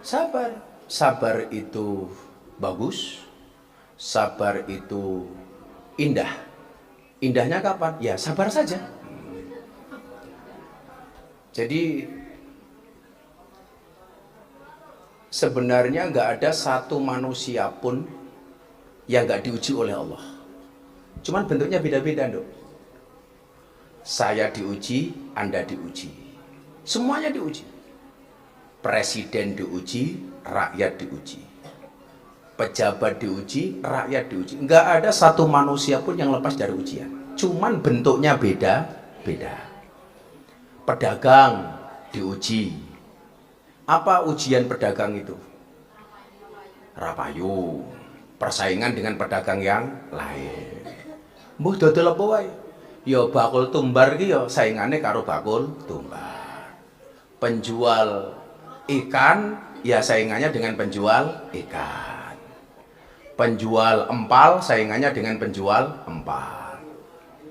Sabar. Sabar itu bagus. Sabar itu indah. Indahnya kapan? Ya sabar saja. Jadi sebenarnya nggak ada satu manusia pun yang nggak diuji oleh Allah. Cuman bentuknya beda-beda, Dok. Saya diuji, Anda diuji. Semuanya diuji. Presiden diuji, rakyat diuji. Pejabat diuji, rakyat diuji. Nggak ada satu manusia pun yang lepas dari ujian. Cuman bentuknya beda-beda. Pedagang diuji. Apa ujian pedagang itu? Rapayu. Persaingan dengan pedagang yang lain. Mbuh dodol apa wae? Ya bakul tumbar ki ya saingane karo bakul tumbar. Penjual ikan ya saingannya dengan penjual ikan. Penjual empal saingannya dengan penjual empal.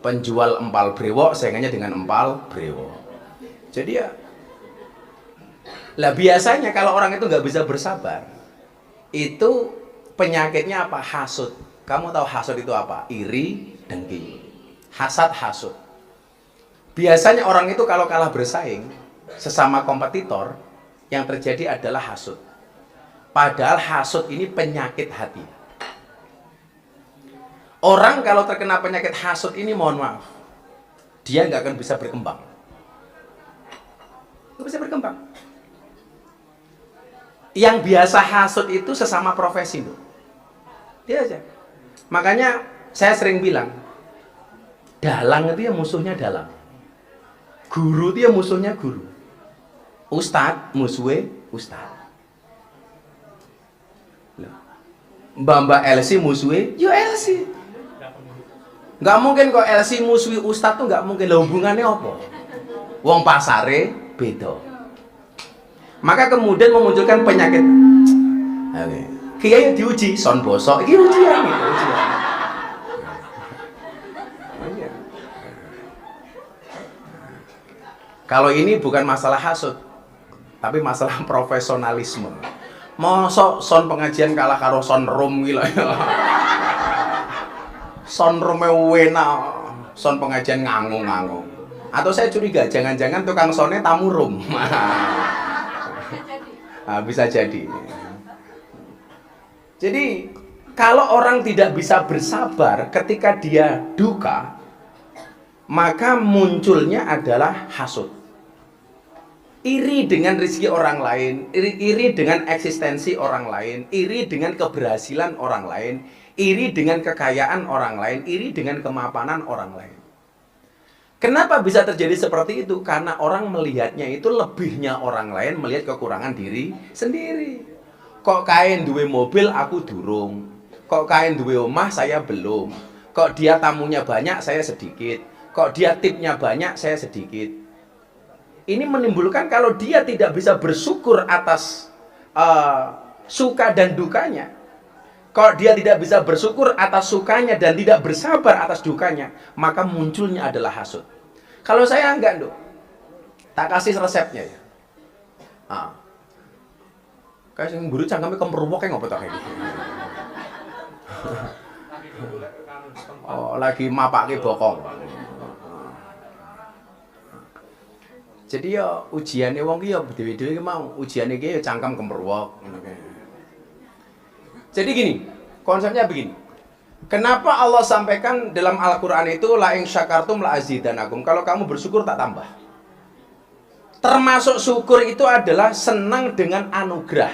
Penjual empal brewok saingannya dengan empal brewok. Jadi ya lah biasanya kalau orang itu nggak bisa bersabar, itu penyakitnya apa? Hasud. Kamu tahu hasud itu apa? Iri, dengki. Hasad, hasud. Biasanya orang itu kalau kalah bersaing sesama kompetitor, yang terjadi adalah hasud. Padahal hasud ini penyakit hati. Orang kalau terkena penyakit hasud ini, mohon maaf, dia nggak akan bisa berkembang. Nggak bisa berkembang. Yang biasa hasud itu sesama profesi, loh. Dia aja. Makanya saya sering bilang, dalang itu ya musuhnya dalang. Guru itu ya musuhnya guru. Ustadz musuhnya ustadz. Mbak Elsie musuhnya yo Elsie. Nggak mungkin kok Elsie musuhi ustadz tuh, nggak mungkin. Lah hubungannya apa? Wong pasare beda. Maka kemudian memunculkan penyakit. Kiai diuji son bosok, iki ujian gitu, ujian. Kalau ini bukan masalah hasud, tapi masalah profesionalisme. Mosok son pengajian kalah karo son rum gila. Son rume wena, son pengajian ngangung-ngangung. Atau saya curiga, jangan-jangan tukang sonnya tamu rum. Nah, bisa jadi. Jadi kalau orang tidak bisa bersabar ketika dia duka, maka munculnya adalah hasud. Iri dengan rezeki orang lain, iri dengan eksistensi orang lain, iri dengan keberhasilan orang lain, iri dengan kekayaan orang lain, iri dengan kemapanan orang lain. Kenapa bisa terjadi seperti itu? Karena orang melihatnya itu lebihnya orang lain melihat kekurangan diri sendiri. Kok kain duwe mobil aku durung, kok kain duwe omah saya belum, kok dia tamunya banyak saya sedikit, kok dia tipnya banyak saya sedikit. Ini menimbulkan kalau dia tidak bisa bersyukur atas suka dan dukanya, kalau dia tidak bisa bersyukur atas sukanya dan tidak bersabar atas dukanya, maka munculnya adalah hasud. Kalau saya enggak, Dok, tak kasih resepnya ya. Kayak sing mburu cangkeme kemruwok kayak ngopo tak iki. Oh, lagi mapake bokong. Jadi ya ujiane wong ki ya dhewe-dhewe ki mau, ujiane ki ya cangkem kemruwok ngono kae. Jadi gini, konsepnya begini. Kenapa Allah sampaikan dalam Al-Qur'an itu la in syakartum la azidanakum. Kalau kamu bersyukur tak tambah. Termasuk syukur itu adalah senang dengan anugerah.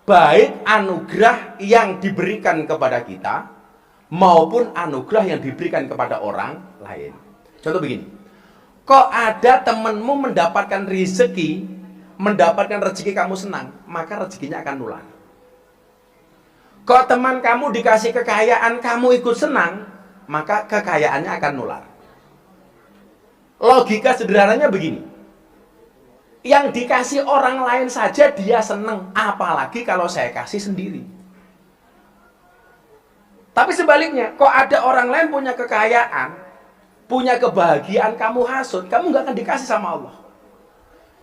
Baik anugerah yang diberikan kepada kita maupun anugerah yang diberikan kepada orang lain. Contoh begini. Kok ada temanmu mendapatkan rezeki, mendapatkan rezeki kamu senang, maka rezekinya akan nular. Kok teman kamu dikasih kekayaan, kamu ikut senang, maka kekayaannya akan nular. Logika sederhananya begini. Yang dikasih orang lain saja dia senang, apalagi kalau saya kasih sendiri. Tapi sebaliknya, kok ada orang lain punya kekayaan, punya kebahagiaan, kamu hasud, kamu nggak akan dikasih sama Allah.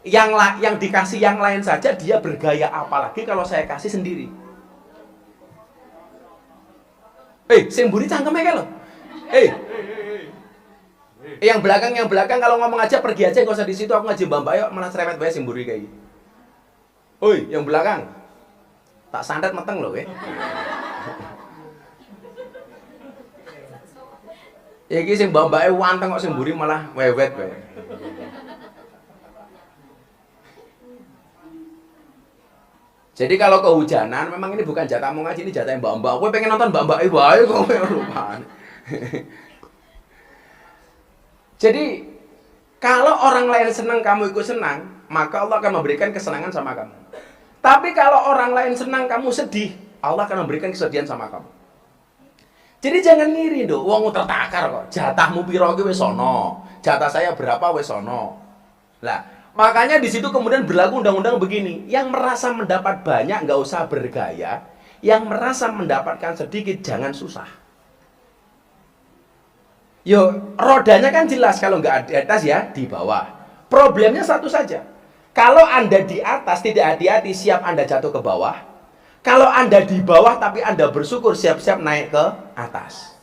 Yang dikasih yang lain saja dia bergaya, apalagi kalau saya kasih sendiri. Sing mburi cangkeme kae lho. Yang belakang kalau ngomong aja pergi aja, enggak usah di situ, aku ngaji Mbak yuk, malah cerewet bae sing mburi kayak. Yang belakang. Tak santet meteng lho kowe. Iki sing mbak-mbake wanteng kok sing mburi malah wewet bae. Jadi kalau kehujanan, memang ini bukan jatahmu ngaji, ini jatah mbak-mbak. Kowe pengen nonton mbak-mbak wae kok rupane. Jadi kalau orang lain senang, kamu ikut senang, maka Allah akan memberikan kesenangan sama kamu. Tapi kalau orang lain senang, kamu sedih, Allah akan memberikan kesedihan sama kamu. Jadi jangan ngiri dong, wong tertakar kok. Jatahmu piro ki wis ana, jatah saya berapa wis ana. Lah, makanya di situ kemudian berlaku undang-undang begini, yang merasa mendapat banyak nggak usah bergaya, yang merasa mendapatkan sedikit jangan susah. Yo, rodanya kan jelas, kalau nggak di atas ya di bawah. Problemnya satu saja. Kalau Anda di atas tidak hati-hati, siap Anda jatuh ke bawah. Kalau Anda di bawah tapi Anda bersyukur, siap-siap naik ke atas.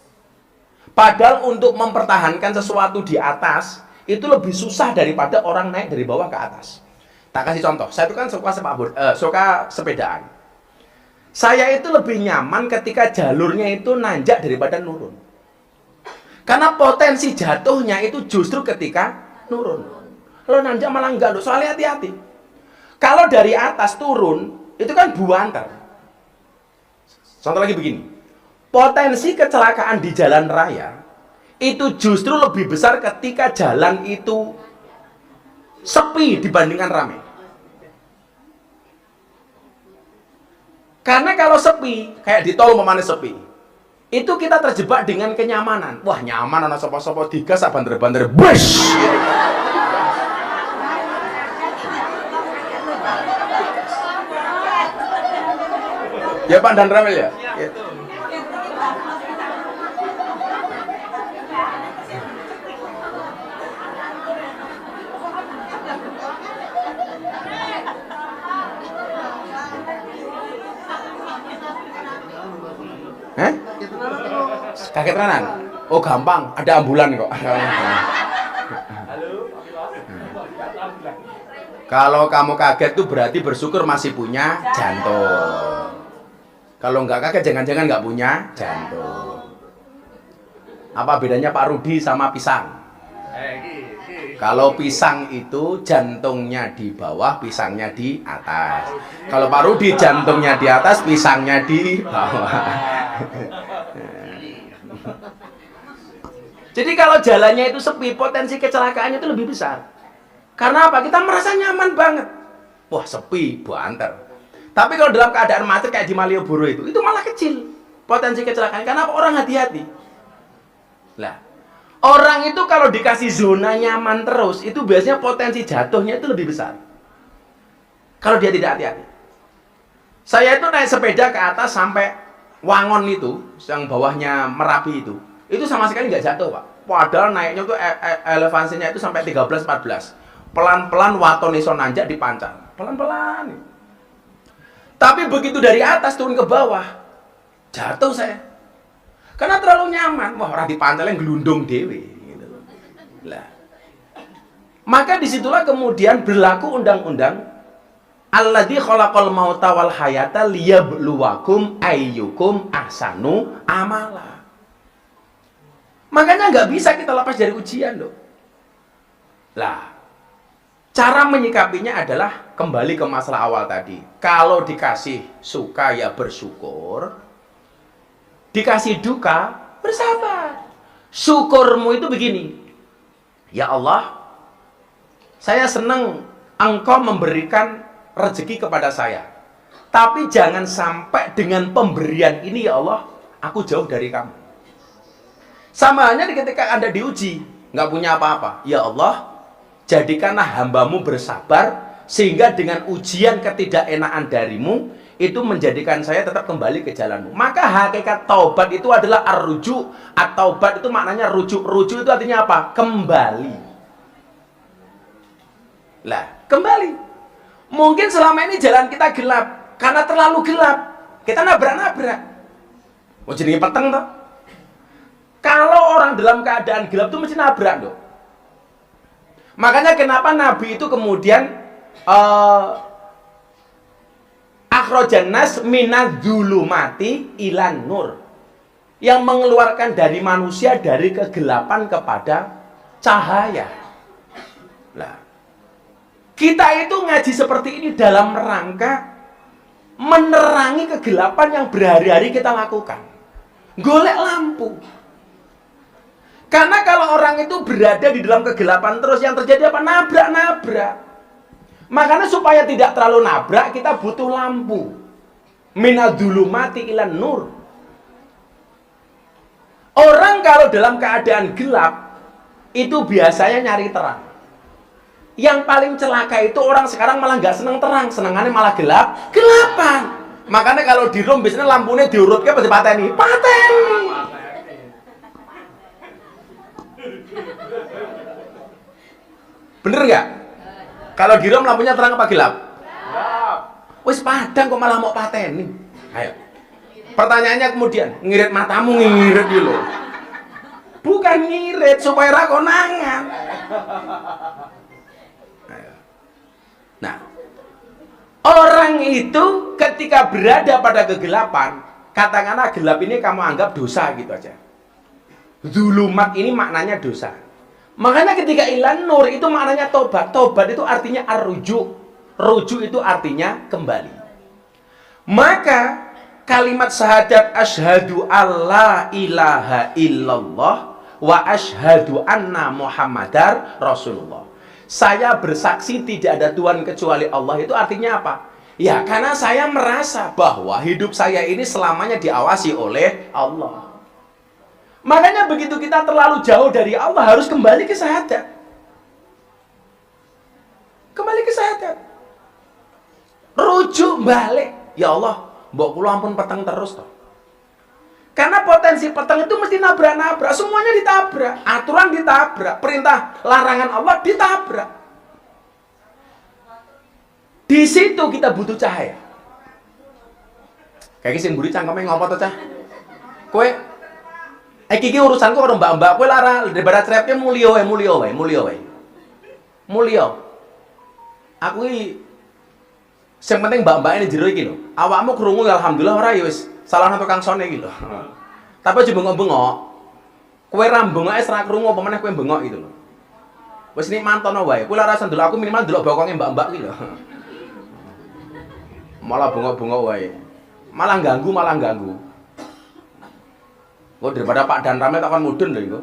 Padahal untuk mempertahankan sesuatu di atas itu lebih susah daripada orang naik dari bawah ke atas. Tak kasih contoh, saya itu kan suka sepedaan. Saya itu lebih nyaman ketika jalurnya itu nanjak daripada nurun. Karena potensi jatuhnya itu justru ketika nurun. Kalau nanjak malah enggak, soalnya hati-hati. Kalau dari atas turun, itu kan buanter. Contoh lagi begini. Potensi kecelakaan di jalan raya itu justru lebih besar ketika jalan itu sepi dibandingkan ramai. Karena kalau sepi, kayak di tol memang sepi, itu kita terjebak dengan kenyamanan. Wah, nyaman, ana sapa-sapa digas sak banter-banter bus. Ya Pak dan Ramel ya? Ya. Kaget tenan? Oh gampang, ada ambulan kok. Kalau kamu kaget tuh berarti bersyukur masih punya jantung. Kalau nggak kaget, jangan-jangan nggak punya jantung. Apa bedanya Pak Rudi sama pisang? Kalau pisang itu jantungnya di bawah, pisangnya di atas. Kalau Pak Rudi jantungnya di atas, pisangnya di bawah. Jadi kalau jalannya itu sepi, potensi kecelakaannya itu lebih besar. Karena apa? Kita merasa nyaman banget. Wah, sepi, banter. Tapi kalau dalam keadaan macet kayak di Malioboro itu malah kecil potensi kecelakaan. Karena orang hati-hati. Lah, orang itu kalau dikasih zona nyaman terus, itu biasanya potensi jatuhnya itu lebih besar. Kalau dia tidak hati-hati. Saya itu naik sepeda ke atas sampai Wangon itu, yang bawahnya Merapi itu sama sekali nggak jatuh, Pak. Padahal naiknya tuh elevasinya itu sampai 13-14. Pelan-pelan waton iso nanjak dipancal. Pelan-pelan. Tapi begitu dari atas turun ke bawah, jatuh saya. Karena terlalu nyaman. Wah, orang dipantalnya gelundung dewe gitu. Lah. Maka disitulah kemudian berlaku undang-undang alladzi khalaqal mauta wal hayata liyabluwakum ayyukum ahsanu amala. Makanya nggak bisa kita lepas dari ujian loh. Lah, cara menyikapinya adalah kembali ke masalah awal tadi. Kalau dikasih suka ya bersyukur, dikasih duka bersabar. Syukurmu itu begini, ya Allah, saya senang Engkau memberikan rezeki kepada saya, tapi jangan sampai dengan pemberian ini ya Allah, aku jauh dari kamu. Sama halnya ketika Anda diuji, nggak punya apa-apa, ya Allah, jadikanlah hambamu bersabar, sehingga dengan ujian ketidakenaan darimu, itu menjadikan saya tetap kembali ke jalanmu. Maka hakikat taubat itu adalah ar-ruju'. At-taubat itu maknanya rujuk. Rujuk itu artinya apa? Kembali. Lah, Kembali. Mungkin selama ini jalan kita gelap, karena terlalu gelap, kita nabrak-nabrak. Oh jadi peteng toh. Kalau orang dalam keadaan gelap itu mesti nabrak loh. Makanya kenapa Nabi itu kemudian akhrajan nas minadz-dzulumati ilan nur, yang mengeluarkan dari manusia dari kegelapan kepada cahaya. Nah, kita itu ngaji seperti ini dalam rangka menerangi kegelapan yang berhari-hari kita lakukan. Golek lampu. Karena kalau orang itu berada di dalam kegelapan terus, yang terjadi apa? Nabrak-nabrak. Makanya supaya tidak terlalu nabrak, kita butuh lampu. Minadz-dzulumati ilan nur. Orang kalau dalam keadaan gelap itu biasanya nyari terang. Yang paling celaka itu orang sekarang malah nggak seneng terang, senengannya malah gelapan. Makanya kalau di room biasanya lampunya diurutkan pada pateni. Bener nggak? Kalau di room lampunya terang apa gelap? Wis padang kok malah mau pateni. Ayo. Pertanyaannya kemudian, ngirit matamu ngirit dulu. Bukan ngirit supaya ra konangan. Nah, orang itu ketika berada pada kegelapan, katakanlah gelap ini kamu anggap dosa gitu aja. Zulumat ini maknanya dosa. Makanya ketika ilan nur itu maknanya tobat. Tobat itu artinya ar-rujuk. Rujuk itu artinya kembali. Maka kalimat syahadat asyhadu alla ilaha illallah wa asyhadu anna muhammadar rasulullah. Saya bersaksi tidak ada Tuhan kecuali Allah, itu artinya apa? Ya karena saya merasa bahwa hidup saya ini selamanya diawasi oleh Allah. Makanya begitu kita terlalu jauh dari Allah, harus kembali ke syahadat. Kembali ke syahadat. Rujuk balik. Ya Allah, mbok kula ampun peteng terus toh. Karena potensi peteng itu mesti nabrak-nabrak, semuanya ditabrak, aturan ditabrak, perintah larangan Allah ditabrak. Di situ kita butuh cahaya. Kayak sing mburi cangkeme ngopo to, Cah? Kowe iki urusanku karo mbak-mbak, kowe lara daripada trepnya mulya wae. Mulya. Aku iki sing penting mbak-mbak ini jero iki lho. Awakmu krungu alhamdulillah ora ya wis salah satu kang sone iki lho. Tapi aja bengok-bengok. Kowe ra bengok wis ra krungu apa meneh kowe bengok gitu lho. Wis nikmatono wae. Kowe lara sendel aku minimal delok bokonge mbak-mbak iki lho. Malah bengok-bengok wae. Malah ganggu. Kok daripada Pak Dan Rame takon mudun lho iku.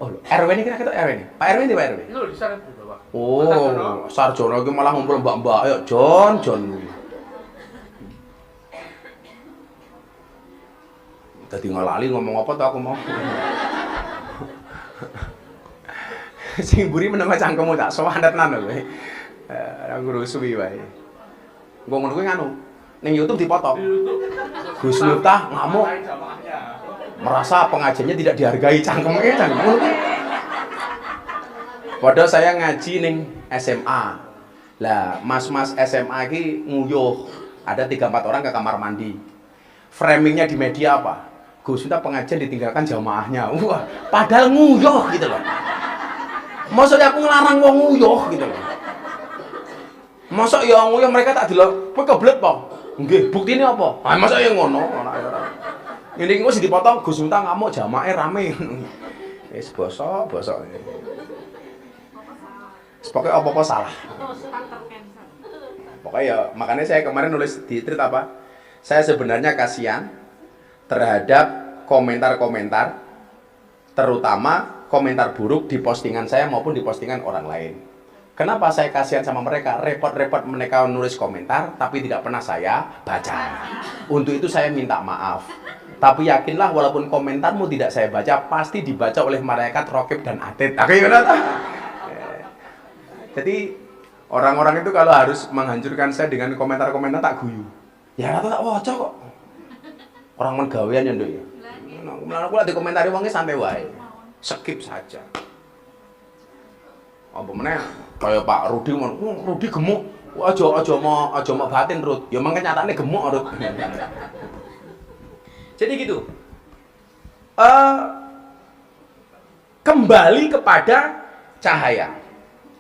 Oh, RW ini kira-kira RW ini. Pak RW ini Pak RW. Itu di sana Bapak. Oh, Sarjono iki malah ngumpul mbak-mbak. Ayo John. Tadi ngalali ngomong apa tuh aku mau. Sing mburi meneng cangkemmu tak sowanetnan kowe. Aku rusuhi wae. Engko ngono kuwi nganu. Ning YouTube dipotong. Gus Miftah ngamuk. Merasa pengajiannya tidak dihargai cangkemnya cangkem. Padahal saya ngaji ning SMA. Lah, mas-mas SMA iki nguyuh. Ada 3-4 orang ke kamar mandi. Framingnya di media apa? Gus Miftah pengajian ditinggalkan jamaahnya. Wah, padahal nguyuh gitu loh. Maksudnya aku ngelarang wong nguyuh gitu loh. Masa ya nguyuh mereka tak delok, kowe kebelet po? Nggih, buktine apa? Ah, masa ya ngono. Ini wis dipotong Gus Miftah ngamuk jamaah rame. Wis bosok. Pokoknya apa-apa salah. Pokoknya ya, makanya saya kemarin nulis di tweet apa? Saya sebenarnya kasihan terhadap komentar-komentar, terutama komentar buruk di postingan saya maupun di postingan orang lain. Kenapa saya kasihan sama mereka? Repot-repot mereka nulis komentar, tapi tidak pernah saya baca. Untuk itu saya minta maaf. Tapi yakinlah walaupun komentarmu tidak saya baca, pasti dibaca oleh malaikat Raqib dan Atid. Jadi orang-orang itu kalau harus menghancurkan saya dengan komentar-komentar tak guyu. Ya rata tak waca kok. Orang menggawean ya nduk ya. Nah, aku lagi komentari wongnya santai wae. Skip saja. Apa meneh kaya Pak Rudi ngono. Rudi gemuk. Aja mau batin Rud. Ya mangke nyatane gemuk Rud. Jadi gitu. Kembali kepada cahaya.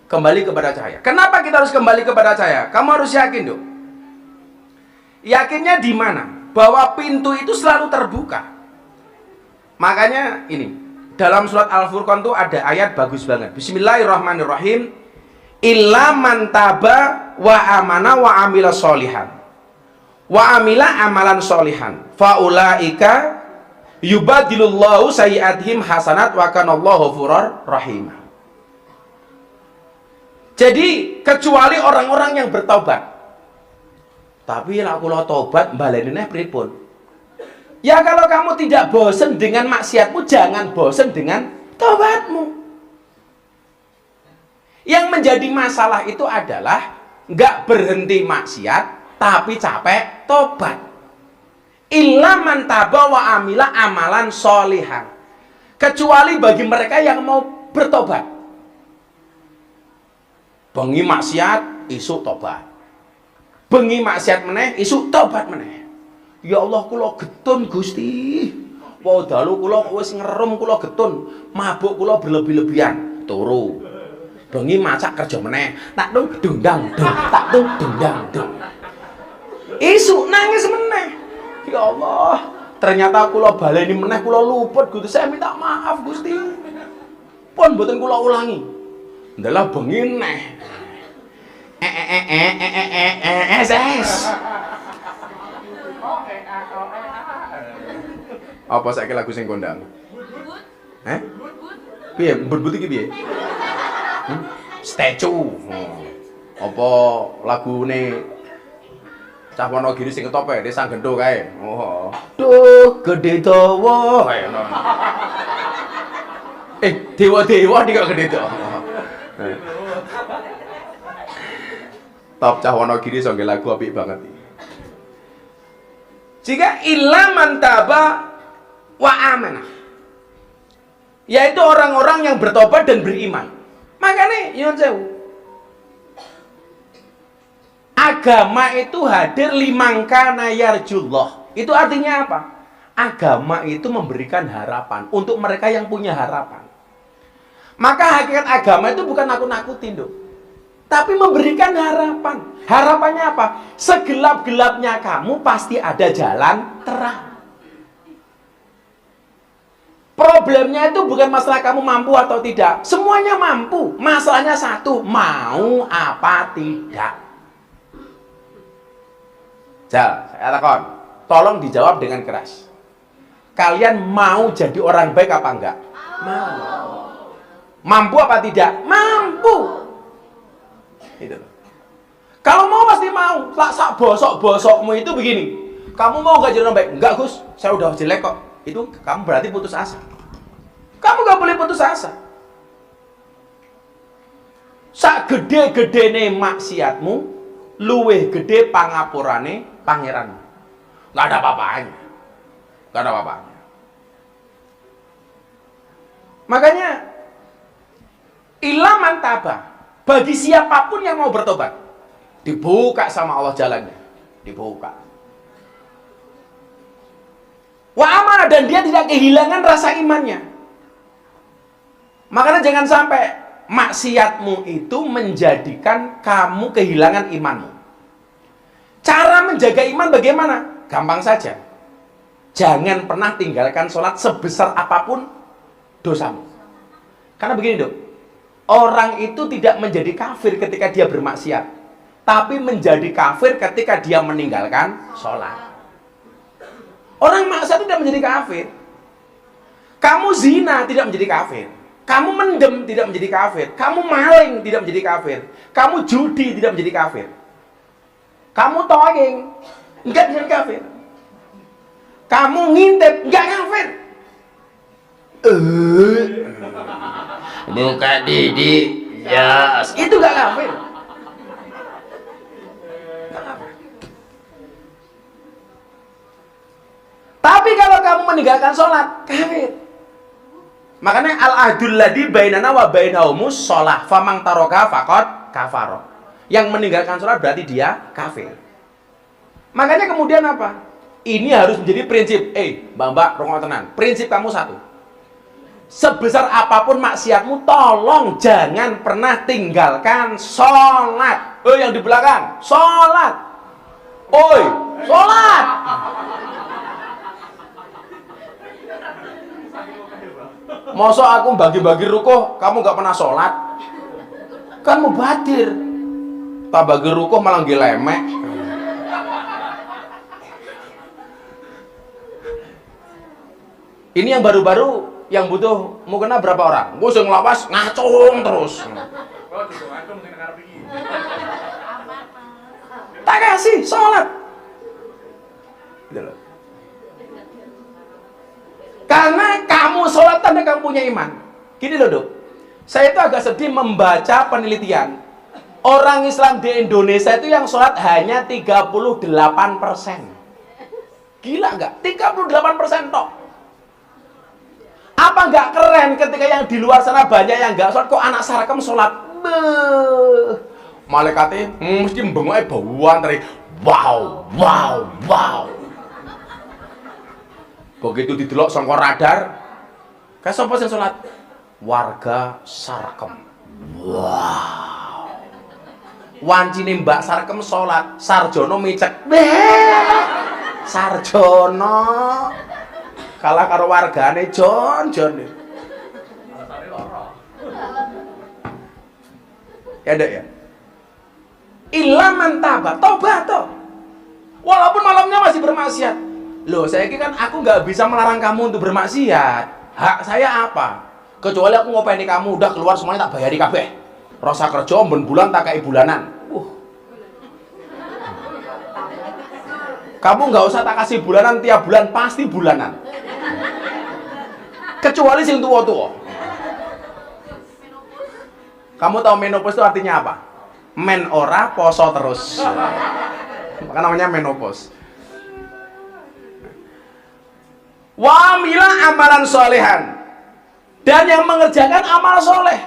Kembali kepada cahaya. Kenapa kita harus kembali kepada cahaya? Kamu harus yakin, Dok. Yakinnya di mana? Bahwa pintu itu selalu terbuka. Makanya ini, dalam surat Al-Furqan tuh ada ayat bagus banget. Bismillahirrahmanirrahim. Illa man taba wa amana wa amila sholihan. Wa amila amalan sholihan. Faulaika yubadilullahu sayyi'atihim hasanat wa kanallahu ghafurur rahim. Jadi kecuali orang-orang yang bertobat. Tapi nek kula tobat mbalenene pripun? Ya kalau kamu tidak bosan dengan maksiatmu, jangan bosan dengan tobatmu. Yang menjadi masalah itu adalah nggak berhenti maksiat tapi capek tobat. Illa man taba wa amila amalan sholihan. Kecuali bagi mereka yang mau bertobat. Bengi maksiat, isuk tobat. Bengi maksiat meneh, isuk tobat meneh. Ya Allah, kula getun Gusti. Wa dalu kula wis ngerum, kula getun. Mabuk kula berlebih-lebihan. Turu. Bengi macak kerja meneh. Tak tung dundang dung, tak tung dundang dung. Isuk nangis meneh. Ya Allah, ternyata kula baleni meneh, kula luput Gusti. Saya minta maaf Gusti. Pun mboten kula ulangi. Ndalah bengi neh. Apa saiki lagu sing kondang? Piye? But iki piye? Statue. Apa lagune Cah Wonogiri sing ketope Desa Gendo kae. Oh. Duh, gede dawa kae ngono. Dewa-dewa iki kok gede dawa. Top Cah Wonogiri sing lagu apik banget iki. Jika illa man taba wa amanah, yaitu orang-orang yang bertobat dan beriman. Makanya nyuwun sewu, agama itu hadir limangkana yarjullah. Itu artinya apa? Agama itu memberikan harapan untuk mereka yang punya harapan. Maka hakikat agama itu bukan nakut-nakutin, Dok, tapi memberikan harapan. Harapannya apa? Segelap-gelapnya kamu pasti ada jalan terang. Problemnya itu bukan masalah kamu mampu atau tidak. Semuanya mampu. Masalahnya satu, mau apa tidak. Jal, saya takon. Tolong dijawab dengan keras. Kalian mau jadi orang baik apa enggak? Mau. Mampu apa tidak? Mampu. Itu. Kalau mau pasti mau. Sak bosok-bosokmu itu begini. Kamu mau enggak jadi orang baik? Enggak, Gus. Saya udah jelek kok. Itu kamu berarti putus asa. Kamu gak boleh putus asa. Sak gede-gedene maksiatmu, luweh gede pangapurane pangeranmu. Gak ada apa-apanya. Gak ada apa-apanya. Makanya ilaman tabah, bagi siapapun yang mau bertobat, dibuka sama Allah jalannya. Dibuka. Wa amanah, dan dia tidak kehilangan rasa imannya. Makanya jangan sampai maksiatmu itu menjadikan kamu kehilangan imanmu. Cara menjaga iman bagaimana? Gampang saja. Jangan pernah tinggalkan sholat sebesar apapun dosamu. Karena begini, Dok, orang itu tidak menjadi kafir ketika dia bermaksiat, tapi menjadi kafir ketika dia meninggalkan sholat. Orang maksiat tidak menjadi kafir. Kamu zina tidak menjadi kafir. Kamu mendem tidak menjadi kafir. Kamu maling tidak menjadi kafir. Kamu judi tidak menjadi kafir. Kamu toying enggak menjadi kafir. Kamu ngintip enggak kafir. Buka Didi. Yes. Itu enggak kafir. Tapi kalau kamu meninggalkan sholat, kafir. Makanya al-ahdul ladzi bainana wa bainahumus shalah, famang taroka faqad kafaro. Yang meninggalkan sholat berarti dia kafir. Makanya kemudian apa? Ini harus menjadi prinsip. Mbak, rungok tenan. Prinsip kamu satu. Sebesar apapun maksiatmu, tolong jangan pernah tinggalkan sholat. Yang di belakang, sholat. Sholat. Masa aku bagi-bagi rukuh, kamu gak pernah sholat? Kan mubadir. Tak bagi rukuh malah ngelemek. Ini yang baru-baru, yang butuh mau kena berapa orang? Gue sing lawas ngacung terus. Tak kasih sholat. Karena kamu sholat tanda kamu punya iman. Gini loh dok, saya itu agak sedih membaca penelitian. Orang Islam di Indonesia itu yang sholat hanya 38%. Gila nggak? 38% toh. Apa nggak keren ketika yang di luar sana banyak yang nggak sholat, kok anak sarkem sholat? Malaikatnya mesti bengoknya bauan dari wow. Begitu didelok sangka radar, kayak sapa sing sholat? Warga sarkem. Wow. Wancine Mbak Sarkem sholat, Sarjono micek. Sarjono kalah karo wargane Jon. Ya dek ya. Ilaman taba, tobat toh. Walaupun malamnya masih bermaksiat. Loh, saya kan aku nggak bisa melarang kamu untuk bermaksiat. Hak saya apa? Kecuali aku ngopeni kamu udah keluar semuanya tak bayari kabeh. Rasa kerja ben bulan tak kayak bulanan. Kamu nggak usah tak kasih bulanan tiap bulan, pasti bulanan. Kecuali sing tua-tua. Kamu tahu menopause itu artinya apa? Men ora poso terus. Maka namanya menopause. Wa amila amalan solehan, dan yang mengerjakan amal soleh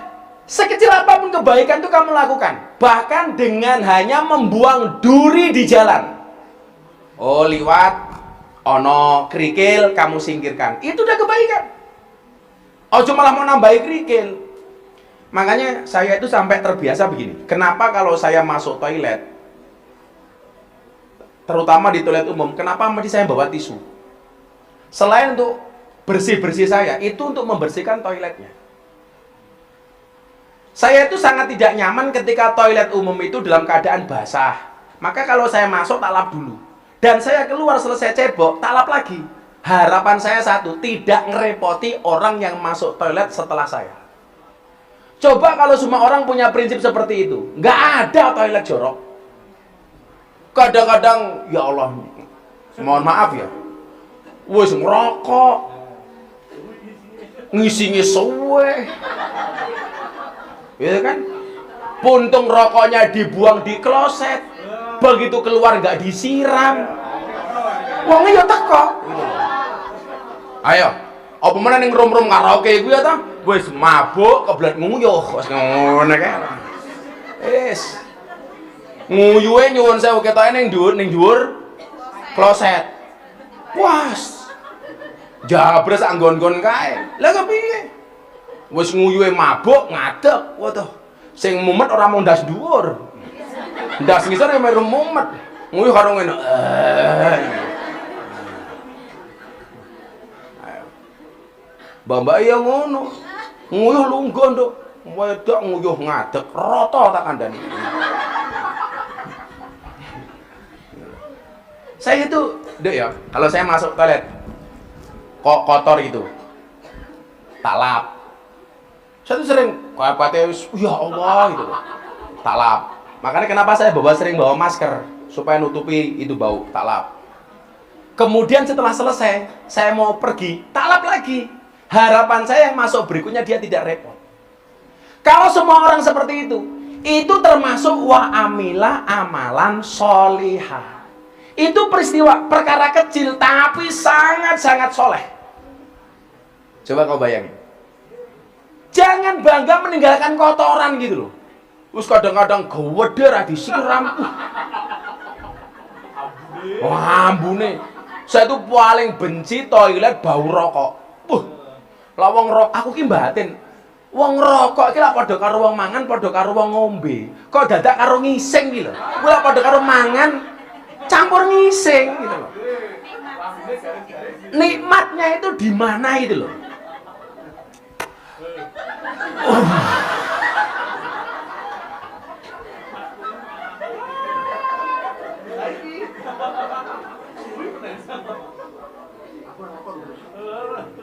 sekecil apapun kebaikan itu kamu lakukan, bahkan dengan hanya membuang duri di jalan. Liwat ono kerikil kamu singkirkan, itu udah kebaikan. Cuma malah mau nambahi kerikil. Makanya saya itu sampai terbiasa begini. Kenapa kalau saya masuk toilet, terutama di toilet umum, kenapa mesti saya bawa tisu? Selain untuk bersih-bersih saya, itu untuk membersihkan toiletnya. Saya itu sangat tidak nyaman ketika toilet umum itu dalam keadaan basah. Maka kalau saya masuk, tak lap dulu. Dan saya keluar selesai cebok, tak lap lagi. Harapan saya satu, tidak ngerepoti orang yang masuk toilet setelah saya. Coba kalau semua orang punya prinsip seperti itu, nggak ada toilet jorok. Kadang-kadang, ya Allah, mohon maaf ya, wis ngerokok, ngisi suwe, ya kan? Puntung rokoknya dibuang di kloset, begitu keluar nggak disiram, wongnya ya teko. Ayo, apa mana ning rum-rum karaoke gue ya ta? Wis mabuk kebelet nguyuh, wis ngono kae. Wis nguyuhe nyuwun sewu ketoke ning dhuwur kloset. Was, jabres anggon-nggon kae. Lah kepiye? Wis nguyuhe mabuk ngadeg, waduh. Sing mumet ora mau ndas dhuwur. Ndas ngisor ya meru mumet. Nguyuh karo ngene. Mbak ya ngono. Nguyuh lungguh nduk. Wedok nguyuh ngadeg, rata tak kandhani. Saya itu, Dek ya, kalau saya masuk toilet kok kotor gitu, tak lap. Saya tuh sering kayak ya Allah gitu, tak lap. Makanya kenapa saya sering bawa masker supaya nutupi itu bau, tak lap. Kemudian setelah selesai, saya mau pergi, tak lap lagi. Harapan saya yang masuk berikutnya dia tidak repot. Kalau semua orang seperti itu termasuk wa amila amalan solihah. Itu peristiwa perkara kecil tapi sangat-sangat soleh. Coba kau bayangin. Jangan bangga meninggalkan kotoran gitu loh. Terus kadang-kadang geweder disiram. Wah, ambune. Saya tuh paling benci toilet bau rokok. Lah wong rokok aku ki batin. Wong rokok iki lak padha karo wong mangan, padha karo wong ngombe. Kok dadak karo ngising iki lho. Kuwi lak padha karo mangan campur ngising gitu loh. Nikmatnya itu di mana itu loh.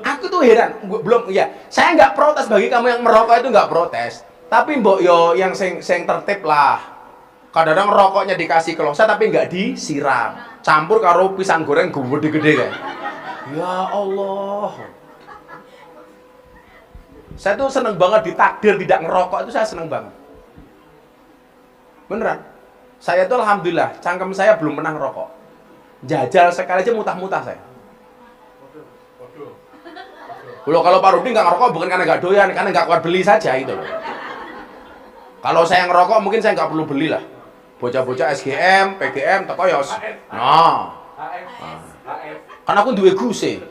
Aku tuh heran, belum ya. Saya nggak protes bagi kamu yang merokok itu nggak protes. Tapi mbok yo yang sing tertib lah. Kadang-kadang rokoknya dikasih kloset tapi nggak disiram. Campur karo pisang goreng gede-gede kan. Ya Allah. Saya tuh seneng banget ditakdir tidak ngerokok itu saya seneng banget. Beneran. Saya tuh alhamdulillah cangkem saya belum pernah ngerokok. Jajal sekali aja mutah-mutah saya. Loh, kalau Pak Rudi nggak ngerokok bukan karena nggak doyan, karena nggak kuat beli saja itu loh. Kalau saya ngerokok mungkin saya nggak perlu beli lah. Bocah-bocah SGM, PGM, tekoyos. Nah, karena aku duwe guse.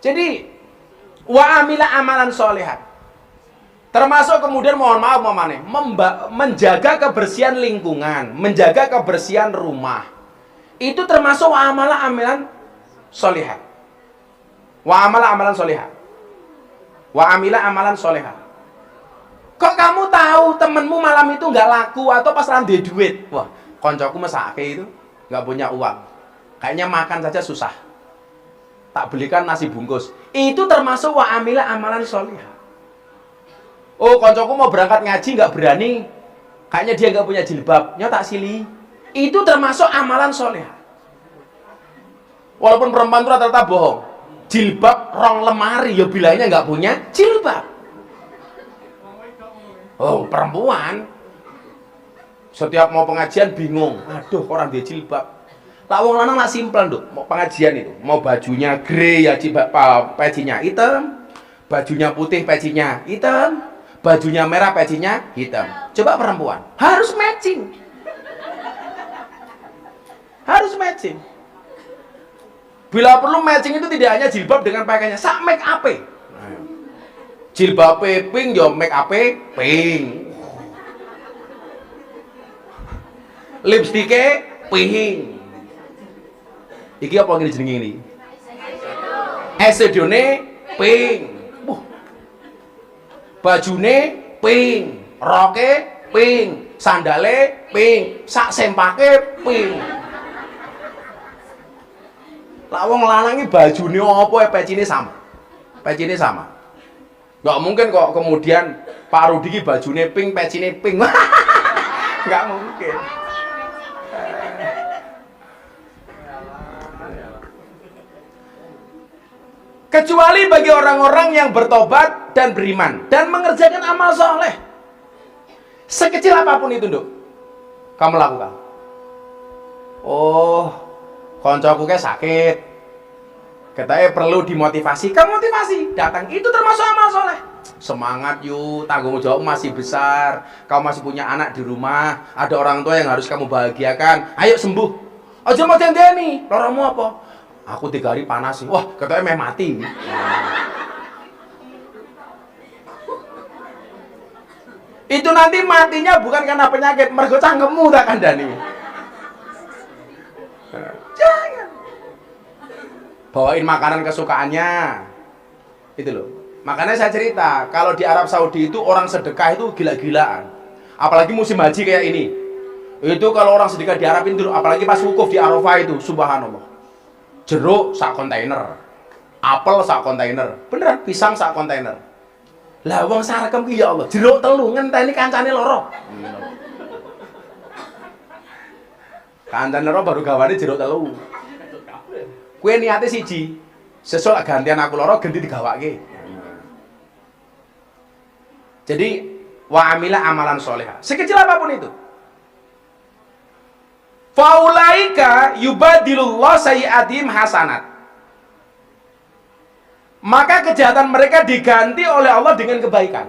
Jadi wa amila amalan sholihan. Termasuk kemudian mohon maaf mamane, menjaga kebersihan lingkungan, menjaga kebersihan rumah. Itu termasuk wa amala amalan sholihan. Wa amala amalan sholihan. Wa amila amalan sholihan. Kok kamu tahu temenmu malam itu nggak laku atau pas rande duit? Wah, koncoku mesake itu nggak punya uang. Kayaknya makan saja susah. Tak belikan nasi bungkus. Itu termasuk wa amila amalan sholihan. Oh, koncoku mau berangkat ngaji nggak berani. Kayaknya dia nggak punya jilbab. Tak sili. Itu termasuk amalan sholihan. Walaupun perempuan itu rata-rata bohong. Jilbab rong lemari ya bilangnya nggak punya jilbab. Oh, perempuan setiap mau pengajian bingung. Aduh, orang dia jilbab. Lah wong lanang lah simpel, Nduk. Mau pengajian itu, mau bajunya grey ya jilbab pecinya hitam, bajunya putih pecinya hitam, bajunya merah pecinya hitam. Coba perempuan, harus matching. Harus matching. Bila perlu matching itu tidak hanya jilbab dengan pakaiannya, sak make up. Jilbab pink yo make up pink. Lipstike pink. Iki apa ngene jenenge iki? Esedone pink. Bajune pink, roke pink, sandale pink, sak sempake pink. Lah wong lanang iki bajune apa pecine sama. Pecine sama. Nggak mungkin kok kemudian Pak Rudi ki bajune pink, pecine pink. Nggak mungkin. Kecuali bagi orang-orang yang bertobat dan beriman dan mengerjakan amal soleh. Sekecil apapun itu, Nduk, kamu lakukan. Oh, koncoku kayak sakit. Katanya perlu dimotivasi, kamu motivasi, datang, itu termasuk amal soleh. Semangat yuk, tanggung jawab masih besar, kamu masih punya anak di rumah, ada orang tua yang harus kamu bahagiakan. Ayo sembuh. Aja mau dendeni, loromu apa? Aku 3 hari panas sih. Wah, katanya meh mati. Itu nanti matinya bukan karena penyakit, mergo cangkemmu tak kandhani. Jangan. Bawain makanan kesukaannya. Itu loh. Makanya saya cerita, kalau di Arab Saudi itu orang sedekah itu gila-gilaan. Apalagi musim haji kayak ini. Itu kalau orang sedekah di Arab itu, apalagi pas wukuf di Arafah itu, subhanallah. Jeruk sak kontainer. Apel sak kontainer. Beneran, pisang sak kontainer. Lah wong sarekem ki ya Allah, jeruk telu ngenteni kancane loro. Kancane loro baru gawane jeruk telu. Kue niate siji, sesuk gantian aku loro ganti digawake. Jadi wa amila amalan solehah, sekecil apapun itu. Faulaika yubadilullah sayyi'atihim hasanat. maka kejahatan mereka diganti oleh Allah dengan kebaikan.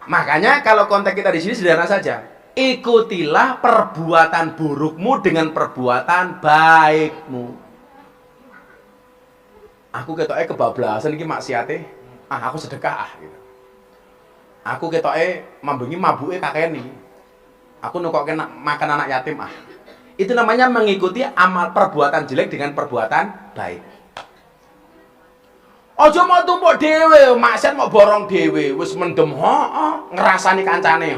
Makanya kalau konteks kita di sini sederhana saja. Ikutilah perbuatan burukmu dengan perbuatan baikmu. Aku ketoknya kebablasan iki maksiate. Aku sedekah gitu. Aku ketoknya mambengi mabuke kakek nih. Aku nukokke makan anak yatim Itu namanya mengikuti amal perbuatan jelek dengan perbuatan baik. Aja mau tumpuk dhewe, maksiat mau borong dhewe, wis mendem ngrasani kancane,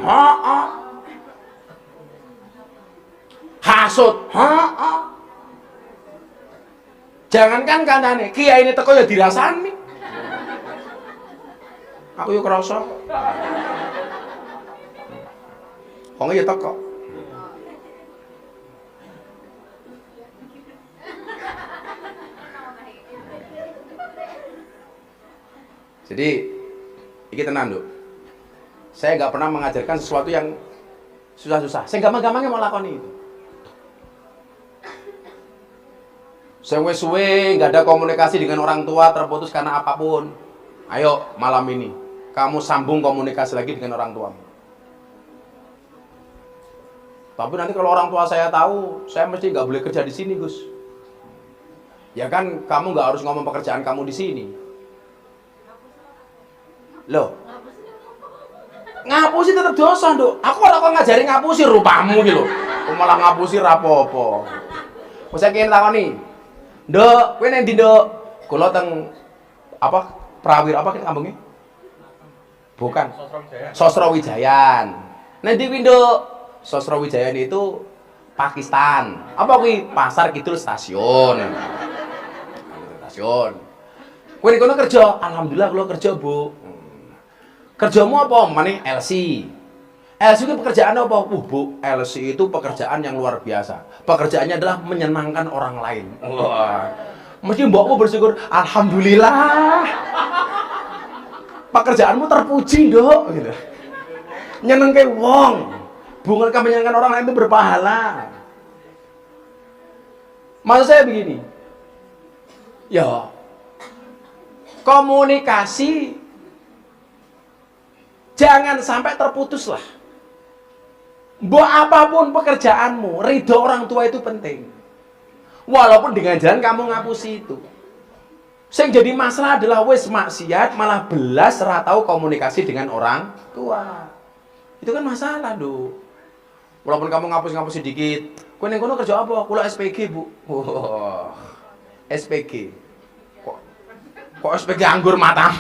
hasud, jangankan kancane, kiai ini teko ya dirasani. Aku yo krasa. Kok ya teko. Jadi, ini tenan Duk. Saya nggak pernah mengajarkan sesuatu yang susah-susah. Saya gampang-gampangnya mau lakoni itu. Saya suwe nggak ada komunikasi dengan orang tua, terputus karena apapun. Ayo malam ini kamu sambung komunikasi lagi dengan orang tuamu. Tapi nanti kalau orang tua saya tahu, saya mesti nggak boleh kerja di sini, Gus. Ya kan, kamu nggak harus ngomong pekerjaan kamu di sini. Loh, ngapusi tetap dosa, Nduk. Aku ora kok ngajari ngapusi rupamu iki lho. Kok malah ngapusi rapopo. Wis saiki takoni. Nduk, kowe nang ndi, Nduk? Kula teng apa? Prawira apa kampungnya? Bukan. Sosrawijayan. Nang ndi kuwi, Nduk? Sosrawijayan itu Pakistan. Apa kuwi? Pasar Kidul Stasiun. Stasiun. Kowe ning kono kerja? Alhamdulillah kula kerja, Bu. Kerjamu apa? Mane LC. LC itu pekerjaan apa? Bu, LC itu pekerjaan yang luar biasa. Pekerjaannya adalah menyenangkan orang lain. Wah. Mesti mbokmu bersyukur, alhamdulillah. Pekerjaanmu terpuji, Nduk, gitu. Nyenengke wong. Bukankah menyenangkan orang lain itu berpahala? Maksud saya begini. Ya. Komunikasi jangan sampai terputus lah. Mbok apapun pekerjaanmu, ridho orang tua itu penting. Walaupun dengan jalan kamu ngapusi itu. Yang jadi masalah adalah wis maksiat malah belas ora tau komunikasi dengan orang tua. Itu kan masalah, Nduk. Walaupun kamu ngapus-ngapusi dikit, kowe ning kono kerja apa? Kula SPG, Bu. Wah. SPG. Kok SPG anggur matang?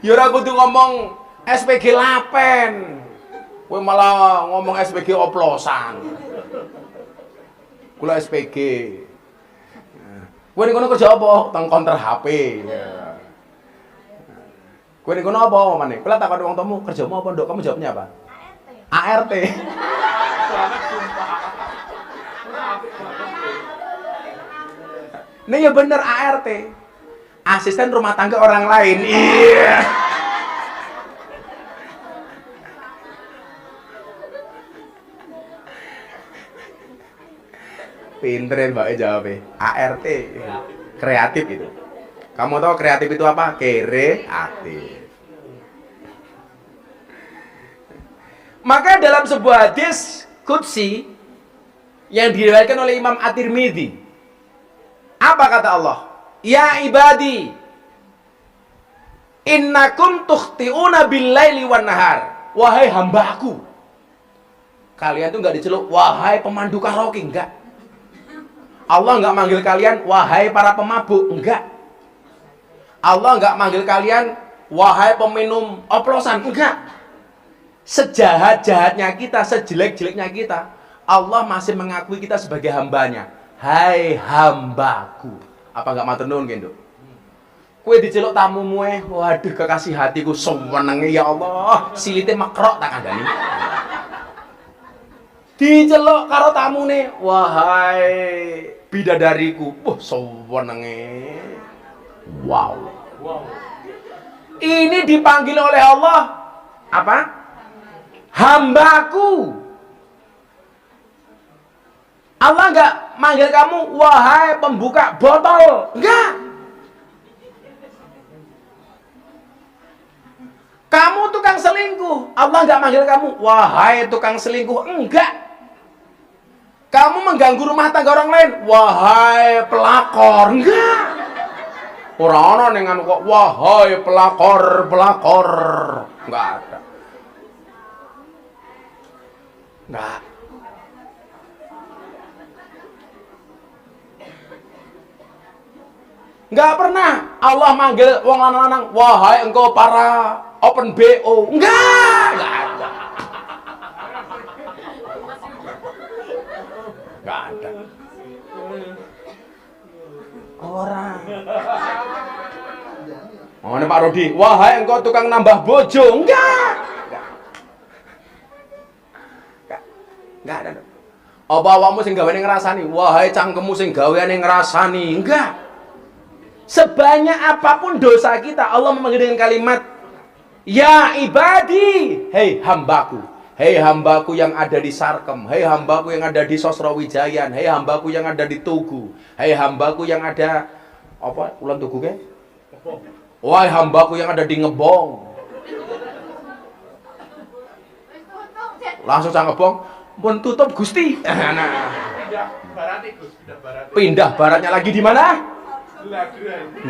Ya ora kudu ngomong SPG lapen. Kowe malah ngomong SPG oplosan. Kula SPG. Kowe ning kono kerja apa? Teng counter HP. Kowe ning kono apa maneh? Kula takon wong tuamu, kerjamu apa, Nduk? Kamu jawabnya apa? ART. Nih ya bener ART. Asisten rumah tangga orang lain. Iya. Pinterin Mbak jawabnya. ART. Kreatif itu. Kamu tahu kreatif itu apa? Kreatif. Maka dalam sebuah hadis qudsi yang diriwayatkan oleh Imam At-Tirmidzi, apa kata Allah? Ya ibadi, innakum tukhti'una bil-laili wan-nahar. Wahai hambaku, kalian tuh nggak diceluk wahai pemandu karaoke, enggak. Allah nggak manggil kalian wahai para pemabuk, enggak. Allah nggak manggil kalian wahai peminum oplosan, enggak. Sejahat-jahatnya kita, sejelek-jeleknya kita, Allah masih mengakui kita sebagai hambanya. Hai hambaku. Apa nggak matur nuwun Nduk? Kue diceluk tamumu waduh kekasih hatiku senenge ya Allah, silite mekrok tak kandhani. Diceluk karo tamune, wahai bidadariku, senenge. Wow. Ini dipanggil oleh Allah apa? Hambaku. Allah nggak manggil kamu wahai pembuka botol. Enggak. Kamu tukang selingkuh, Allah enggak manggil kamu wahai tukang selingkuh. Enggak. Kamu mengganggu rumah tangga orang lain, wahai pelakor. Enggak. Ora ana ning anu kok wahai pelakor. Enggak ada. Enggak. Enggak pernah Allah manggil wong lanang-lanang wahai engkau para open BO. Enggak ada. Enggak ada. Orang. Oh, ini Pak Rudi, wahai engkau tukang nambah bojo. Enggak. Enggak ada. Apa awakmu sing gaweane ngrasani? Wahai cangkemmu sing gaweane ngrasani. Enggak. Sebanyak apapun dosa kita, Allah memanggil dengan kalimat ya ibadi, hei hambaku. Hei hambaku yang ada di Sarkem, hei hambaku yang ada di Sosrawijayan, hei hambaku yang ada di Tugu, hei hambaku yang ada apa? Ulang Tugu ke? Wahai hambaku yang ada di Ngebong. Langsung sang Ngebong, pun tutup Gusti. Nah. Pindah baratnya lagi di mana?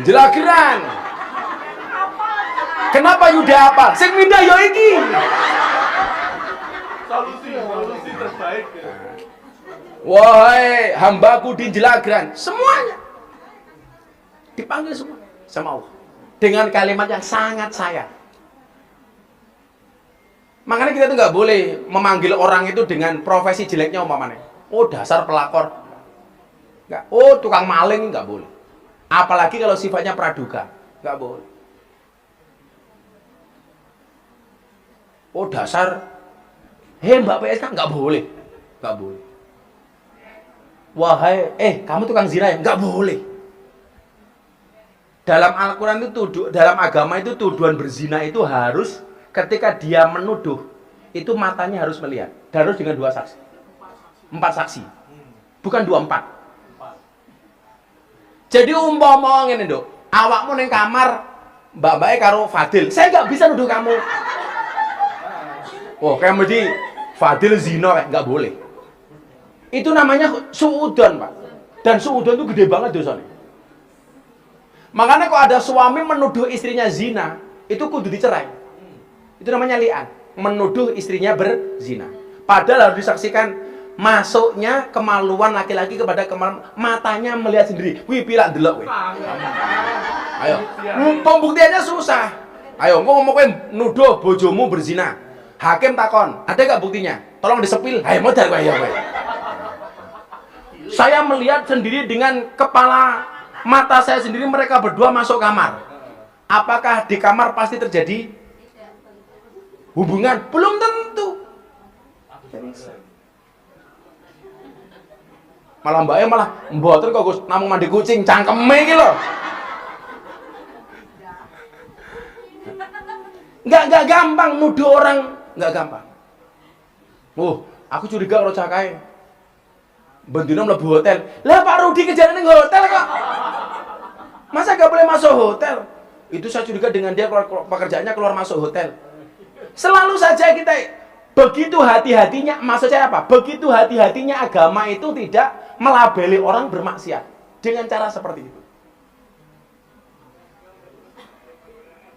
Jelageran. Kenapa Yuda apa? Sing pindah yo iki. Solusi terbaik. Wahai hambaku di Jelageran, semuanya dipanggil semua sama Allah dengan kalimat yang sangat sayang. Makanya kita tuh nggak boleh memanggil orang itu dengan profesi jeleknya umpamanya. Oh dasar pelakor. Nggak. Oh tukang maling, nggak boleh. Apalagi kalau sifatnya praduga, nggak boleh. Oh dasar, Mbak PSK, nggak boleh, nggak boleh. Wahai, kamu tukang zina ya, nggak boleh. Dalam Al-Quran itu, dalam agama itu tuduhan berzina itu harus ketika dia menuduh itu matanya harus melihat, dan harus dengan 2 saksi, 4 saksi, bukan 2, 4. Jadi umpama ngene nduk, awakmu ning kamar mbak-mbake karo Fadil, saya nggak bisa nuduh kamu. Oh, kayak mesti Fadil zina, nggak boleh. Itu namanya suudon, Pak. Dan suudon itu gede banget dosanya. Makanya kok ada suami menuduh istrinya zina, itu kudu dicerai. Itu namanya li'an, menuduh istrinya berzina. Padahal harus disaksikan masuknya kemaluan laki-laki kepada kemaluan, matanya melihat sendiri. Wih, pilak delok weh. Ayo. Pembuktiannya susah. Ayo, ngomong nuduh bojomu berzina. Hakim takon, ada gak buktinya? Tolong disepil. Ayo, modar kowe ya kowe. Saya melihat sendiri dengan kepala mata saya sendiri mereka berdua masuk kamar. Apakah di kamar pasti terjadi hubungan? Belum tentu. Malah mbaknya malah mboten kok Gus, namung mandi kucing cangkeme iki lho. Enggak gampang nuduh orang, enggak gampang. Aku curiga karo cakae. Bendino mlebu hotel. Lah Pak Rudi kejadian ning hotel kok. Masa enggak boleh masuk hotel? Itu saya curiga dengan dia pekerjaannya keluar masuk hotel. Selalu saja kita begitu hati-hatinya, maksud saya apa? Begitu hati-hatinya agama itu tidak melabeli orang bermaksiat dengan cara seperti itu.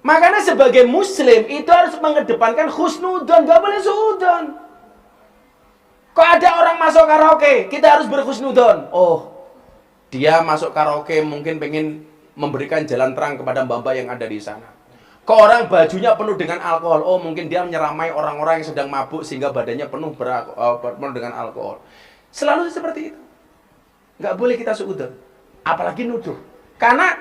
Makanya sebagai muslim itu harus mengedepankan husnudon, gak boleh suudon. Kok ada orang masuk karaoke, kita harus berhusnudon. Oh, dia masuk karaoke mungkin pengen memberikan jalan terang kepada mbak-mbak yang ada di sana. Kok orang bajunya penuh dengan alkohol, oh mungkin dia menyeramai orang-orang yang sedang mabuk sehingga badannya penuh dengan alkohol. Selalu seperti itu. Nggak boleh kita suudon, apalagi nuduh. Karena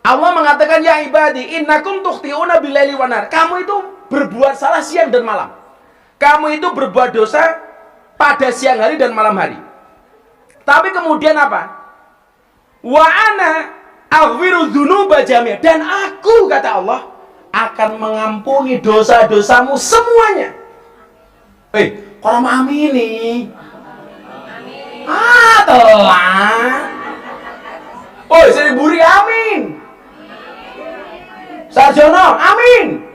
Allah mengatakan ya ibadi innakum tukhti'una billaili wan nahar. Kamu itu berbuat salah siang dan malam. Kamu itu berbuat dosa pada siang hari dan malam hari. Tapi kemudian apa? Wa ana aghfiru dzunuba jami'a, dan aku kata Allah akan mengampuni dosa-dosamu semuanya. Kalau memahami ini Telat. Oh, Sri Buri amin. Sarjono amin.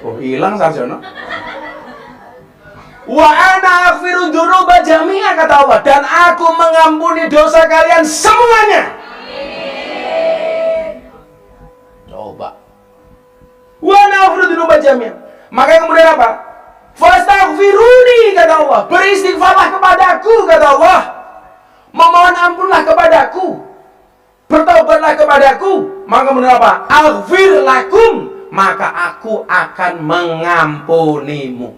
Oh, hilang Sarjono. Wa ana aghfiru dzunuba jami'a kata Allah, dan aku mengampuni dosa kalian semuanya. Coba. Wa ana aghfiru dzunuba jami'a. Maka kemudian apa? Fastaghfiruni kata Allah, beristighfarlah kepadaku kata Allah. Memohon ampunlah kepadaku. Bertobatlah kepadaku. Maka kemudian apa? Aghfir lakum, maka aku akan mengampunimu.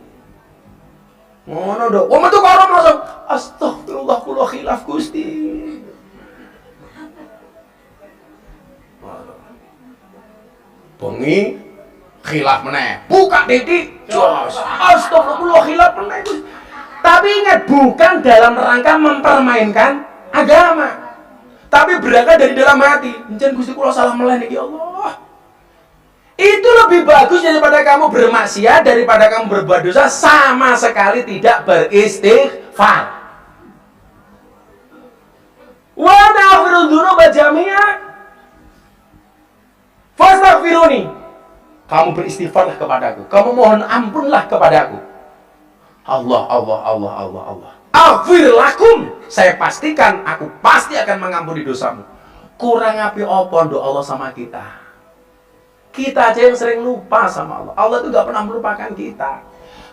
Ngono dong. Wong metu karo langsung astagfirullah kula khilaf Gusti. Bengi khilaf meneh. Buka titik. Jos. Astagfirullah khilaf meneh. Tapi ingat, bukan dalam rangka mempermainkan agama. Tapi berangkat dari dalam hati. Njen Gusti kula salah meleh niki ya Allah. Itu lebih bagus daripada kamu bermaksiat, daripada kamu berbuat dosa sama sekali tidak beristighfar. Wa naghfiru dzunuba jami'a fastaghfiruni. Kamu beristighfarlah kepadaku, kamu mohon ampunlah kepadaku. Allah. Aghfir lakum, saya pastikan aku pasti akan mengampuni dosamu. Kurang api apa doa Allah sama kita? Kita aja yang sering lupa sama Allah. Allah itu gak pernah melupakan kita.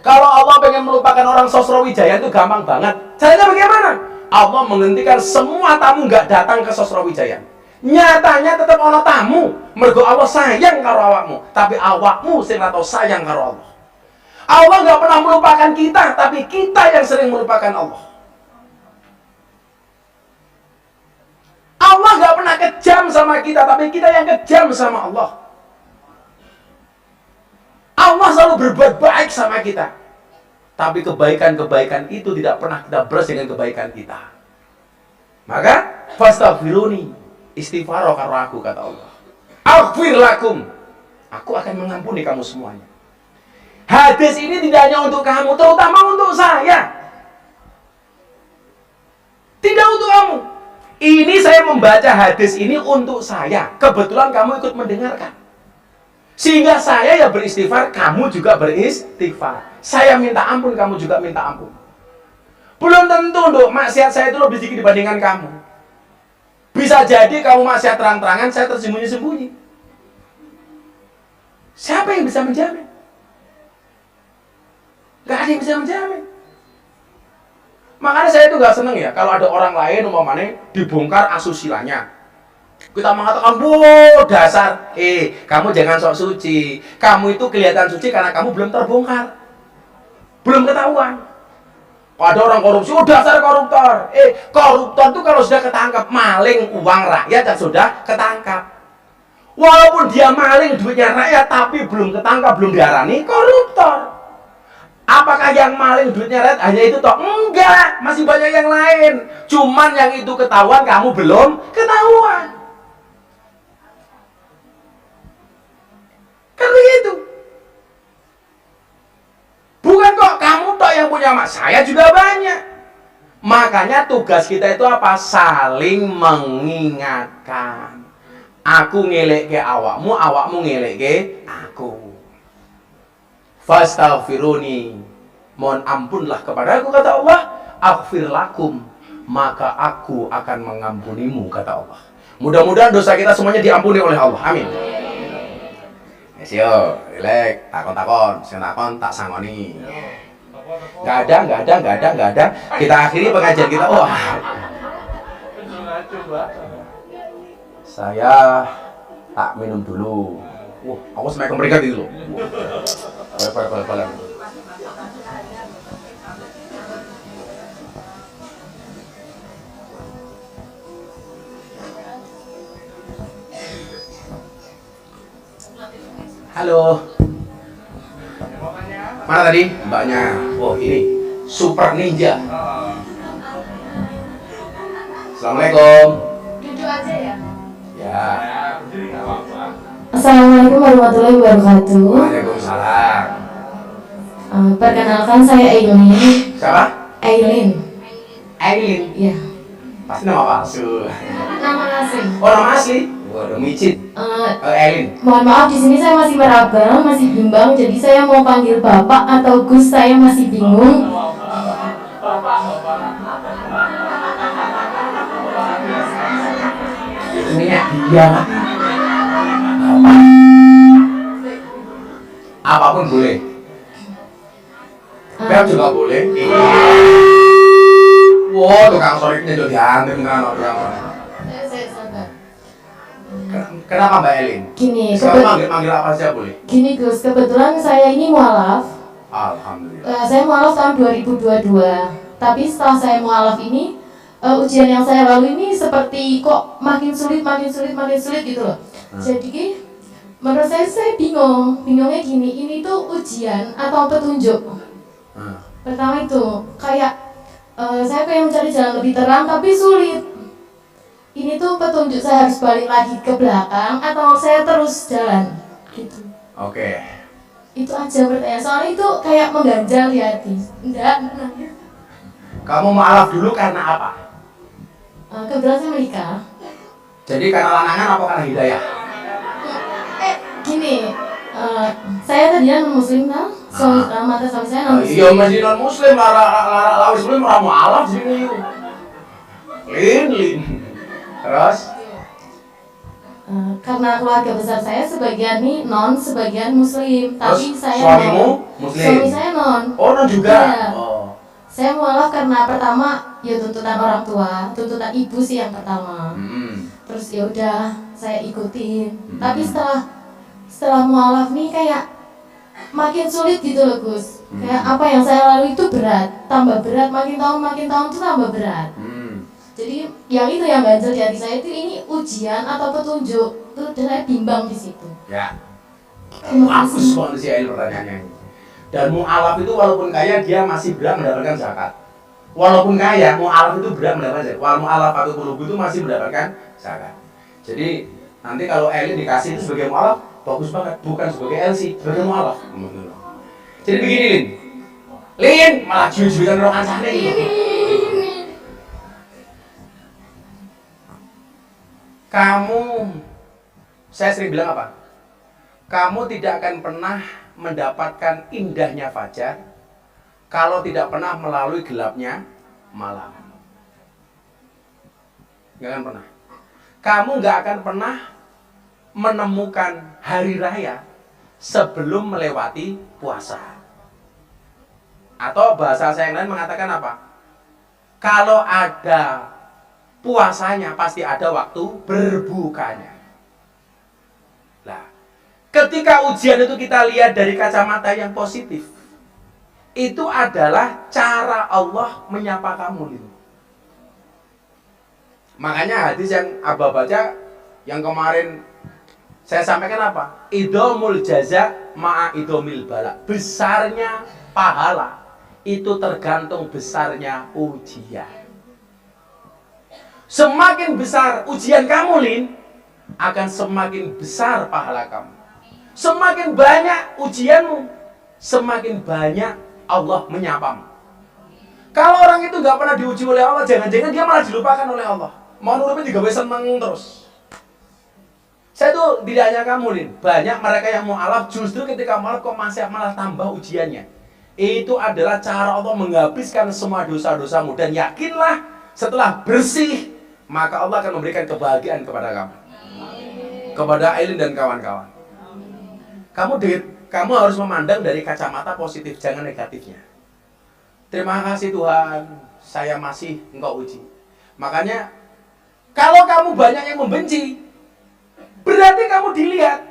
Kalau Allah pengen melupakan orang Sosrawijaya itu gampang banget. Caranya bagaimana? Allah menghentikan semua tamu gak datang ke Sosrawijaya. Nyatanya tetap ono tamu. Mergo Allah sayang karo awakmu, tapi awakmu sing ora tau sayang karo Allah. Allah gak pernah melupakan kita, tapi kita yang sering melupakan Allah. Allah gak pernah kejam sama kita, tapi kita yang kejam sama Allah. Allah selalu berbuat baik sama kita, tapi kebaikan-kebaikan itu tidak pernah kita balas dengan kebaikan kita. Maka fastaghfiruni, istighfar karo aku kata Allah. Aghfir lakum, aku akan mengampuni kamu semuanya. Hadis ini tidak hanya untuk kamu, terutama untuk saya. Tidak untuk kamu. Ini saya membaca hadis ini untuk saya. Kebetulan kamu ikut mendengarkan. Sehingga saya ya beristighfar, kamu juga beristighfar. Saya minta ampun, kamu juga minta ampun. Belum tentu untuk maksiat saya itu lebih sedikit dibandingkan kamu. Bisa jadi kamu maksiat terang-terangan, saya tersembunyi-sembunyi. Siapa yang bisa menjamin? Gak ada yang bisa menjamin. Makanya saya itu gak seneng ya kalau ada orang lain umpamanya dibongkar asusilanya. Kita mengatakan, wow dasar, kamu jangan sok suci. Kamu itu kelihatan suci karena kamu belum terbongkar, belum ketahuan. Ada orang korupsi, oh dasar koruptor. Koruptor itu kalau sudah ketangkap maling uang rakyat dan sudah ketangkap. Walaupun dia maling duitnya rakyat tapi belum ketangkap, belum diarani koruptor. Apakah yang maling duitnya rakyat hanya itu toh? Enggak, masih banyak yang lain. Cuman yang itu ketahuan, kamu belum ketahuan. Kan begitu. Bukan kok kamu toh yang punya mak, saya juga banyak. Makanya tugas kita itu apa? Saling mengingatkan. Aku ngelek ke awakmu, awakmu ngelek ke aku. Fastaghfiruni, mohon ampunlah kepada aku kata Allah. Aghfir lakum, maka aku akan mengampunimu kata Allah. Mudah-mudahan dosa kita semuanya diampuni oleh Allah. Amin. Yo, relax, takon-takon, sing takon tak sangoni. Gak ada. Kita akhiri pengajian kita. Wah. Saya tak minum dulu. Wah, aku semakin mereka gitu loh. Balik. Halo. Mana tadi? Mbaknya. Oh, ini Super Ninja. Assalamualaikum. Duduk aja ya. Ya. Assalamualaikum warahmatullahi wabarakatuh. Waalaikumsalam. Perkenalkan saya Aileen. Siapa? Aileen. Aileen. Ya. Pasti nama palsu. Nama asing. Oh, nama asli? Waduh, micit. Elin. Mohon maaf, di sini saya masih meraba, masih bimbang. Jadi saya mau panggil Bapak atau Gus, saya masih bingung. Ini ya, dia lah. Apapun boleh. Beb juga boleh. Wow, tukang soriknya jadi diambil kan orang. Saya sabar. Kenapa Mbak Elin? Gini, Sekarang manggil apa saja boleh? Gini Gus, kebetulan saya ini mualaf. Alhamdulillah. Saya mualaf tahun 2022. Tapi setelah saya mualaf ini, ujian yang saya lalui ini seperti kok makin sulit gitu loh. Jadi menurut saya bingung. Bingungnya gini, ini tuh ujian atau petunjuk? Pertama itu kayak saya pengen mencari jalan lebih terang tapi sulit. Ini tuh petunjuk, saya harus balik lagi ke belakang atau saya terus jalan gitu. Oke. Itu aja pertanyaan, soalnya itu kayak mengganjal di hati. Enggak. Kamu mualaf dulu karena apa? Kebetulan saya menikah. Jadi karena lanangan apa karena hidayah? Gini, saya tadinya non muslim kan, mata suami saya non muslim. Iya masih non muslim, lara muslim orang mualaf sini. Lin. Terus? Karena keluarga besar saya sebagian nih non, sebagian muslim. Tapi terus, saya suamimu non. muslim? Suami saya non. Oh non juga? Iya. Oh. Saya mualaf karena pertama ya tuntutan orang tua, tuntutan ibu sih yang pertama. Terus ya udah saya ikutin. Tapi setelah mualaf nih kayak makin sulit gitu loh Gus. Kayak apa yang saya lalui itu berat, tambah berat, makin tahun tuh tambah berat. Jadi yang itu yang ganjel di hati saya itu ini ujian atau petunjuk. Tuh saya bimbang di situ. Ya. Bagus banget sih Ail pertanyaannya ini. Dan mu'alaf itu walaupun kaya dia masih berat mendapatkan zakat. Walaupun kaya, mu'alaf itu berat mendapatkan zakat. Walaupun mu'alaf atau qulubu itu masih mendapatkan zakat. Jadi nanti kalau Elin dikasih itu sebagai mu'alaf, bagus banget. Bukan sebagai LC, sebagai mu'alaf. Jadi begini Lin malah jual-jualan rokan sana gitu. Saya sering bilang apa? Kamu tidak akan pernah mendapatkan indahnya fajar kalau tidak pernah melalui gelapnya malam. Gak akan pernah. Kamu gak akan pernah menemukan hari raya sebelum melewati puasa. Atau bahasa saya yang lain mengatakan apa? Kalau ada puasanya pasti ada waktu berbukanya. Nah, ketika ujian itu kita lihat dari kacamata yang positif, itu adalah cara Allah menyapa kamu gitu. Makanya hadis yang Abah baca yang kemarin saya sampaikan apa? Idomul jaza ma'a idomil bala. Besarnya pahala itu tergantung besarnya ujian. Semakin besar ujian kamu Lin, akan semakin besar pahala kamu. Semakin banyak ujianmu, semakin banyak Allah menyapamu. Kalau orang itu gak pernah diuji oleh Allah, jangan-jangan dia malah dilupakan oleh Allah. Mau nurutnya juga seneng terus. Saya tuh tidak hanya kamu Lin, banyak mereka yang mu'alaf justru ketika mu'alaf kok masih malah tambah ujiannya. Itu adalah cara Allah menghabiskan semua dosa-dosamu. Dan yakinlah setelah bersih, maka Allah akan memberikan kebahagiaan kepada kamu, kepada Ailin dan kawan-kawan. Kamu harus memandang dari kacamata positif, jangan negatifnya. Terima kasih Tuhan, saya masih Engkau uji. Makanya kalau kamu banyak yang membenci, berarti kamu dilihat.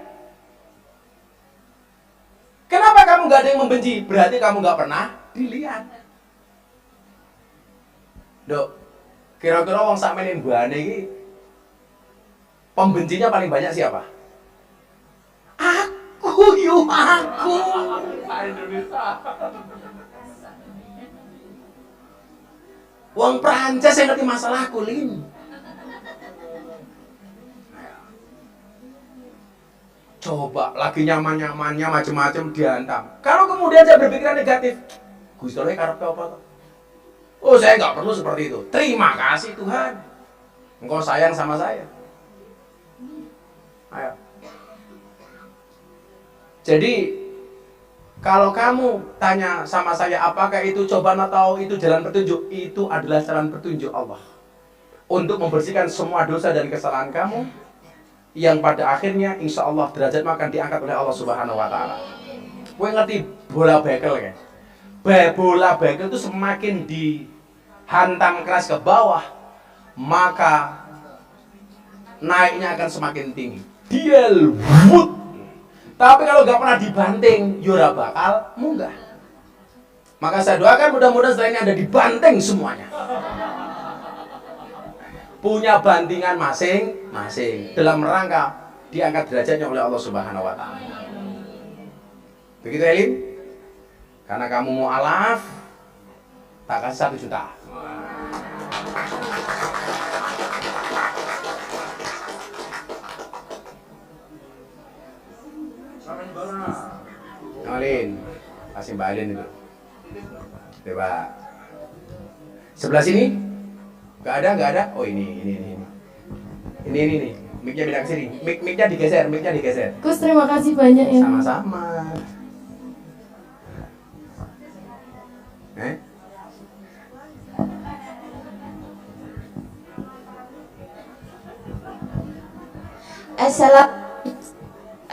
Kenapa kamu gak ada yang membenci? Berarti kamu gak pernah dilihat. Dok, kira-kira wong sakmene mbane iki pembencinya paling banyak siapa? Aku. Wong Prancis yang ngerti masalahku, Lin. Coba lagi nyaman-nyamannya macam-macam dihantam. Kalau kemudian saya berpikiran negatif, Gusti Allah karepe apa to? Oh, saya nggak perlu seperti itu. Terima kasih Tuhan, Engkau sayang sama saya. Ayo. Jadi kalau kamu tanya sama saya apakah itu cobaan atau itu jalan petunjuk, itu adalah jalan petunjuk Allah untuk membersihkan semua dosa dan kesalahan kamu, yang pada akhirnya insya Allah derajatmu akan diangkat oleh Allah Subhanahu Wa Taala. Kowe ngerti bola bekel kan? Bola bekel itu semakin dihantam keras ke bawah, maka naiknya akan semakin tinggi. Dia lembut. Tapi kalau nggak pernah dibanting, yura bakal munggah. Maka saya doakan mudah-mudahan setelah ini Anda dibanting semuanya. Punya bantingan masing-masing dalam rangka diangkat derajatnya oleh Allah Subhanahu Wa Taala. Begitu Elin? Karena kamu mau alaf, tak kasih 1 juta. Alin, kasih Mbak Alin itu. Coba. Sebelah sini? Gak ada. Oh ini. Ini. Mic-nya pindah ke sini. Mic-nya digeser. Gus, terima kasih banyak ya. Sama-sama.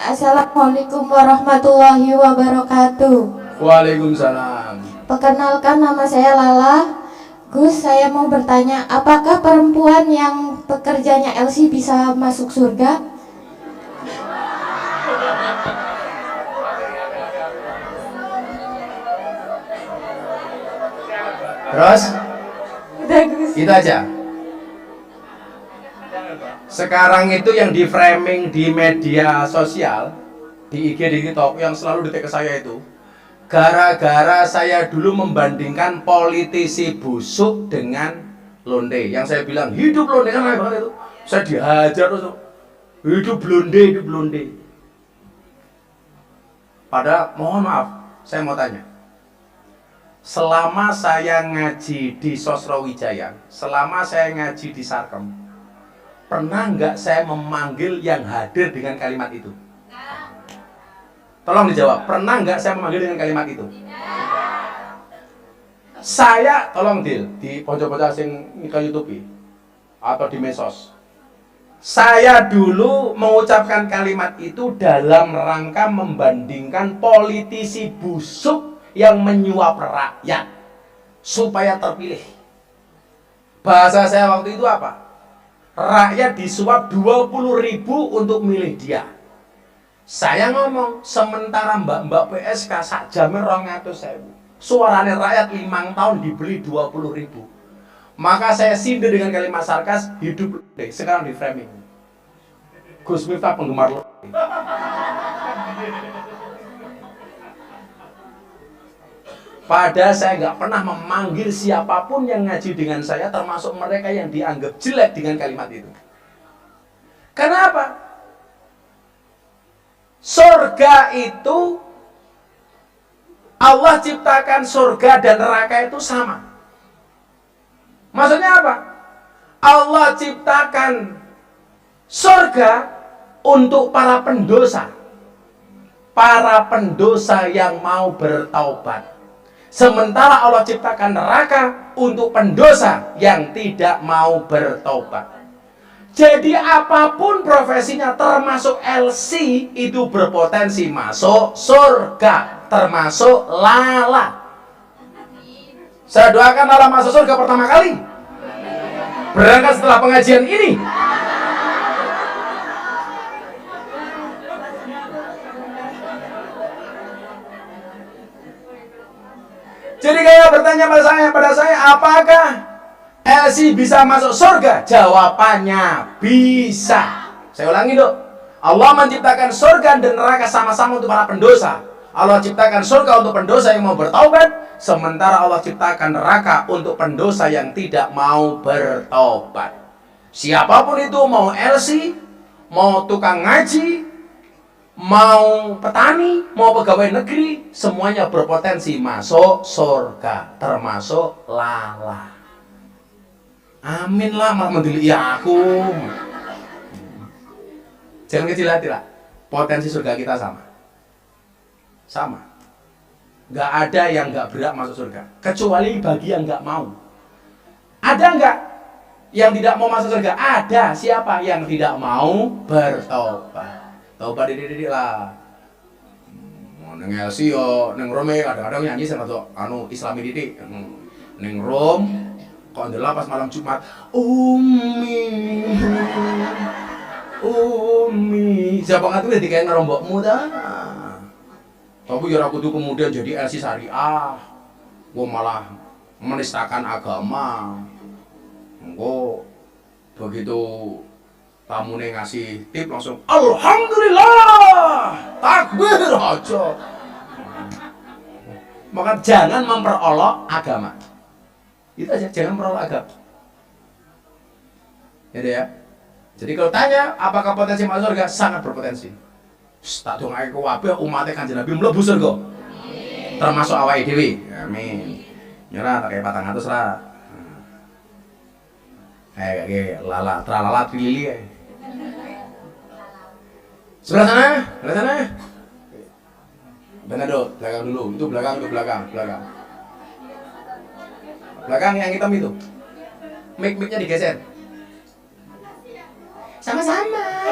Assalamualaikum warahmatullahi wabarakatuh. Waalaikumsalam. Perkenalkan, nama saya Lala. Gus, saya mau bertanya, apakah perempuan yang pekerjanya LC bisa masuk surga? Terus? Udah, Gus. Gitu aja. Sekarang itu yang di framing di media sosial, di IG, di TikTok, yang selalu detek ke saya itu gara-gara saya dulu membandingkan politisi busuk dengan londe. Yang saya bilang hidup londe, kan aneh banget itu. Saya dihajar terus, hidup londe. Padahal mohon maaf, saya mau tanya, selama saya ngaji di Sosrawijaya, selama saya ngaji di Sarkem, pernah nggak saya memanggil yang hadir dengan kalimat itu? Tolong dijawab, pernah nggak saya memanggil dengan kalimat itu? Saya, tolong di pojok-pojok sing ke YouTube atau di medsos. Saya dulu mengucapkan kalimat itu dalam rangka membandingkan politisi busuk yang menyuap rakyat supaya terpilih. Bahasa saya waktu itu apa? Rakyat disuap 20.000 untuk milih dia. Saya ngomong, sementara mbak-mbak PSK sak jamnya 200.000. Suaranya rakyat 5 tahun dibeli 20.000. Maka saya sindir dengan kalimat sarkas, hidup deh. Sekarang di framing. Gus Miftah penggemar lo. Padahal saya nggak pernah memanggil siapapun yang ngaji dengan saya, termasuk mereka yang dianggap jelek dengan kalimat itu. Kenapa? Surga itu, Allah ciptakan surga dan neraka itu sama. Maksudnya apa? Allah ciptakan surga untuk para pendosa. Para pendosa yang mau bertaubat. Sementara Allah ciptakan neraka untuk pendosa yang tidak mau bertaubat. Jadi apapun profesinya, termasuk LC, itu berpotensi masuk surga, termasuk Lala. Saya doakan Lala masuk surga pertama kali, berangkat setelah pengajian ini. Jadi kayak bertanya pada saya, apakah LC bisa masuk surga? Jawabannya bisa. Saya ulangi dok. Allah menciptakan surga dan neraka sama-sama untuk para pendosa. Allah ciptakan surga untuk pendosa yang mau bertaubat, sementara Allah ciptakan neraka untuk pendosa yang tidak mau bertaubat. Siapapun itu, mau LC, mau tukang ngaji, mau petani, mau pegawai negeri, semuanya berpotensi masuk surga, termasuk lala. Amin lah, malah mendilik ya aku. Jangan kecil hati lah. Potensi surga kita sama. Nggak ada yang nggak berhak masuk surga, kecuali bagi yang nggak mau. Ada nggak yang tidak mau masuk surga? Ada. Siapa yang tidak mau bertobat? Taubat didik lah. Neng Elsi yo, neng Rome kadang-kadang nyanyi sama tuh anu Islami didik. Neng Rom, kok ndelok pas malam Jumat, Umi, siapa nggak tuh jadi kayak ngerombokmu dah. Tapi ya aku tuh kemudian jadi Elsi Syariah, gua malah menistakan agama. Gua begitu tamunya ngasih tip langsung Alhamdulillah, takbir aja. Maka jangan memperolok agama. Itu aja, jangan memperolok agama. Ya. Jadi kalau tanya apakah potensi masuk surga, sangat berpotensi. Tak dongake ku kabeh umatnya Kanjeng Nabi mlebu surga. Termasuk awake dhewe. Amin. Nyerah tak kayak 400 lah. Lala, tralala trilili. Sebelah sana. Benar dong, belakang dulu. Itu belakang. Belakang yang hitam itu. Mic-nya digeser. Sama-sama.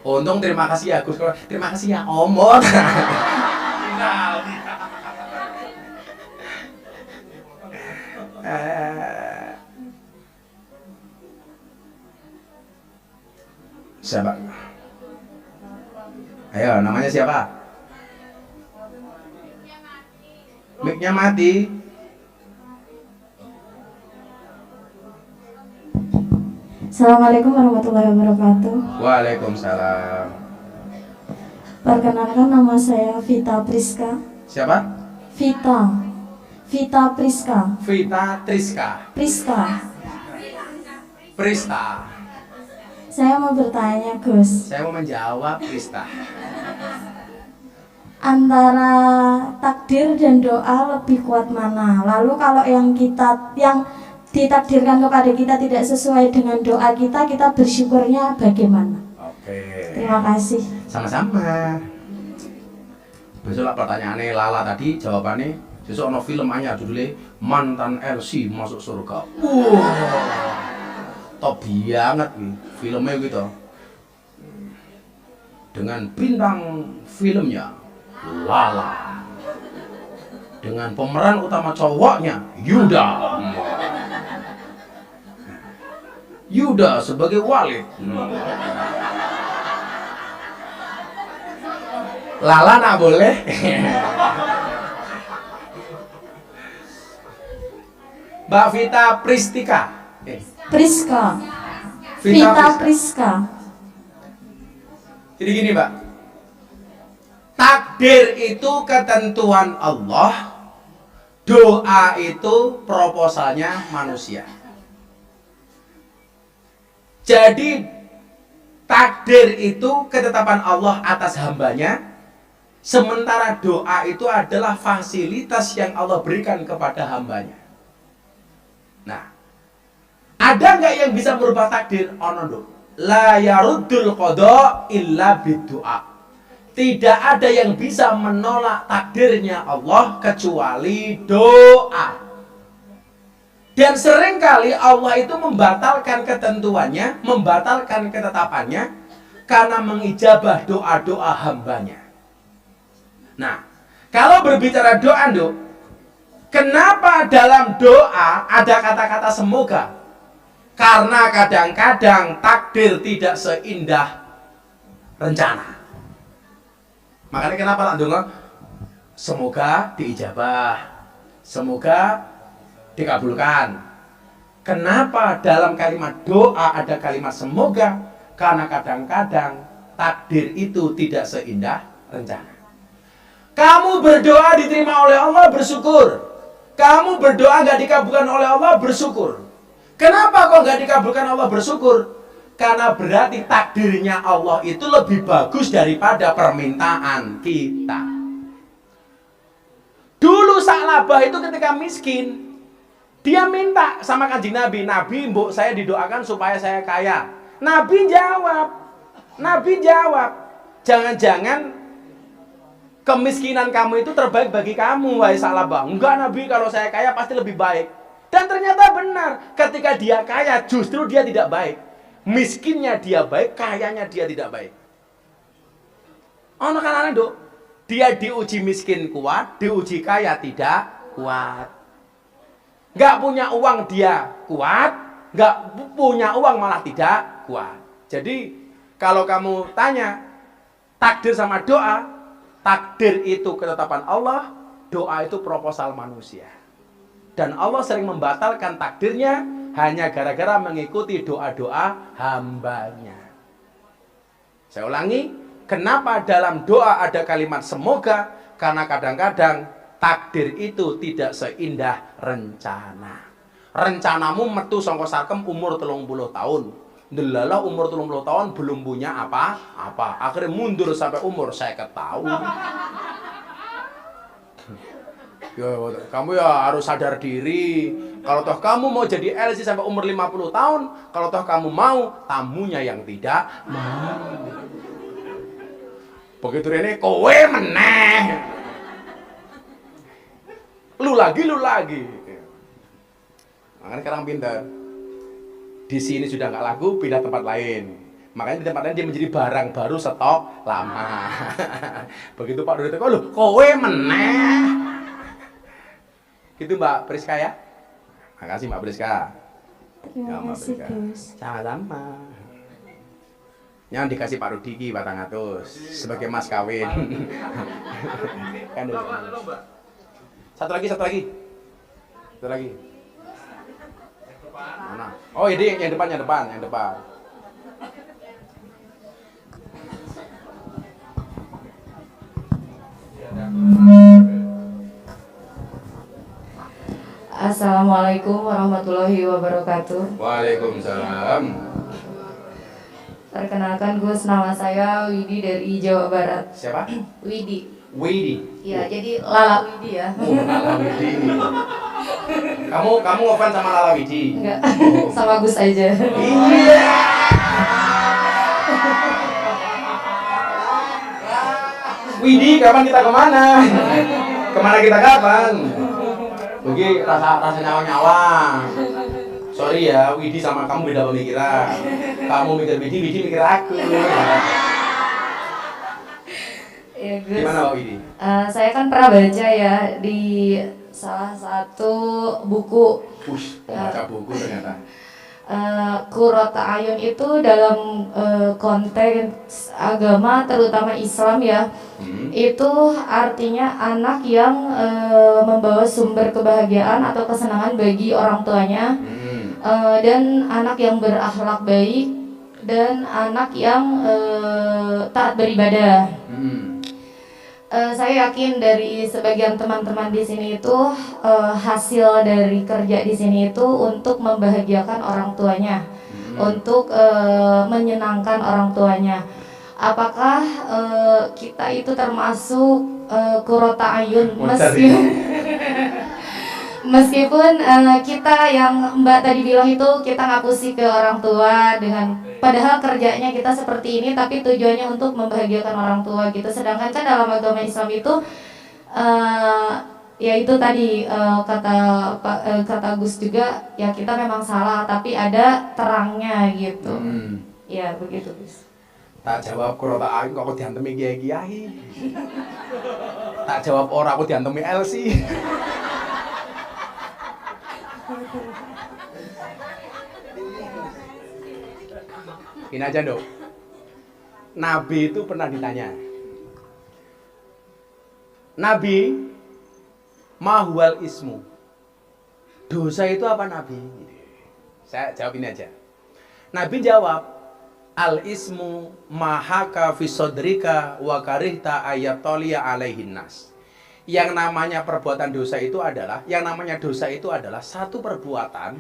Untung terima kasih ya Gus. Terima kasih ya Omor. Siapa? Ayo, namanya siapa? Mic-nya mati. Assalamualaikum warahmatullahi wabarakatuh. Waalaikumsalam. Perkenalkan, nama saya Vita Priska. Siapa? Vita Priska. Vita Triska. Prista. Saya mau bertanya, Gus. Saya mau menjawab Prista. Antara takdir dan doa lebih kuat mana? Lalu kalau yang ditakdirkan kepada kita tidak sesuai dengan doa kita, kita bersyukurnya bagaimana? Oke. Terima kasih. Sama-sama. Besok lah pertanyaannya Lala tadi, jawabannya besok ada film anyar judulnya Mantan Elsi Masuk Surga. Top banget nih filmnya gitu. Dengan bintang filmnya Lala. Dengan pemeran utama cowoknya Yuda sebagai Walid. Lala nak boleh. Mbak Vita Pristika. Priska. Vita Vita Priska. Jadi gini Mbak, takdir itu ketentuan Allah, doa itu proposalnya manusia. Jadi takdir itu ketetapan Allah atas hambanya, sementara doa itu adalah fasilitas yang Allah berikan kepada hambanya. Nah, ada nggak yang bisa merubah takdir? Ono. La yaruddul qada illa biddu'a. Tidak ada yang bisa menolak takdirnya Allah kecuali doa. Dan seringkali Allah itu membatalkan ketentuannya, membatalkan ketetapannya karena mengijabah doa-doa hambanya. Nah, kalau berbicara doa, kenapa dalam doa ada kata-kata semoga? Karena kadang-kadang takdir tidak seindah rencana. Makanya kenapa tak dengar? Semoga diijabah, semoga dikabulkan. Kenapa dalam kalimat doa ada kalimat semoga? Karena kadang-kadang takdir itu tidak seindah rencana. Kamu berdoa diterima oleh Allah, bersyukur. Kamu berdoa gak dikabulkan oleh Allah, bersyukur. Kenapa kok gak dikabulkan Allah, bersyukur? Karena berarti takdirnya Allah itu lebih bagus daripada permintaan kita. Dulu Sa'labah itu ketika miskin, dia minta sama Kanjeng Nabi, Nabi, mbok saya didoakan supaya saya kaya. Nabi jawab, jangan-jangan kemiskinan kamu itu terbaik bagi kamu, wahai Sa'labah. Enggak Nabi, kalau saya kaya pasti lebih baik. Dan ternyata benar, ketika dia kaya justru dia tidak baik. Miskinnya dia baik, kayanya dia tidak baik. Ono kan aneh, Dok. Dia diuji miskin kuat, diuji kaya tidak kuat. Gak punya uang dia kuat, gak punya uang malah tidak kuat. Jadi kalau kamu tanya takdir sama doa, takdir itu ketetapan Allah, doa itu proposal manusia. Dan Allah sering membatalkan takdirnya hanya gara-gara mengikuti doa-doa hambanya. Saya ulangi, kenapa dalam doa ada kalimat semoga? Karena kadang-kadang takdir itu tidak seindah rencana. Rencanamu metu sangka sarkem umur 30 tahun. Delala umur 30 tahun belum punya apa-apa. Akhirnya mundur sampai umur 50 tahun. Ya, kamu ya harus sadar diri. Kalau toh kamu mau jadi LC sampai umur 50 tahun, kalau toh kamu mau, tamunya yang tidak mau. Begitu ini kowe meneh. Lu lagi. Makanya sekarang pintar. Di sini sudah nggak laku, pindah tempat lain. Makanya di tempat lain dia menjadi barang baru stok lama. Begitu Pak Dodi teko, lho kowe meneh. Gitu Mbak Priska ya. Makasih Mbak Priska. Terima kasih Gus. Sama-sama. Yang dikasih Pak Rudi 400 sebagai mas kawin. Kan satu lagi. Mana? Oh, ini yang depan. Assalamualaikum warahmatullahi wabarakatuh. Waalaikumsalam. Perkenalkan Gus, nama saya Widi dari Jawa Barat. Siapa? Widi. Oh. Iya, jadi Lala Widi ya. Oh, Lala Widi. Kamu ngefans sama Lala Widi? Enggak, sama Gus aja. Iya. Widi, kapan kita kemana? Kemana kita kapan? Oke, rasa nyawa-nyawa. Sorry ya, Widi sama kamu beda pemikiran. Kamu mikir Widi mikir aku. Ya, Gus. Gimana Pak Widi? Saya kan pernah baca ya di salah satu buku. Pembaca buku ternyata. Qurrata Ayun itu dalam konteks agama terutama Islam ya, itu artinya anak yang membawa sumber kebahagiaan atau kesenangan bagi orang tuanya, dan anak yang berakhlak baik dan anak yang taat beribadah. Saya yakin dari sebagian teman-teman di sini itu hasil dari kerja di sini itu untuk membahagiakan orang tuanya, untuk menyenangkan orang tuanya. Apakah kita itu termasuk Qurrata Ayun meskipun kita yang Mbak tadi bilang itu kita ngapusi ke orang tua dengan padahal kerjanya kita seperti ini tapi tujuannya untuk membahagiakan orang tua gitu. Sedangkan kan dalam agama Islam itu ya itu tadi kata Gus juga ya kita memang salah tapi ada terangnya gitu. Ya begitu Gus. Tak jawab Qurrata Ayun kok aku diantemi kiai-kiai. Tak jawab ora aku diantemi LC. Ini aja Dok. Nabi itu pernah ditanya. Nabi, mahual ismu. Dosa itu apa Nabi? Saya jawab ini aja. Nabi jawab, al ismu mahaka fi sodrika wa karihta ayatoliya alaihin nas. Yang namanya perbuatan dosa itu adalah, satu perbuatan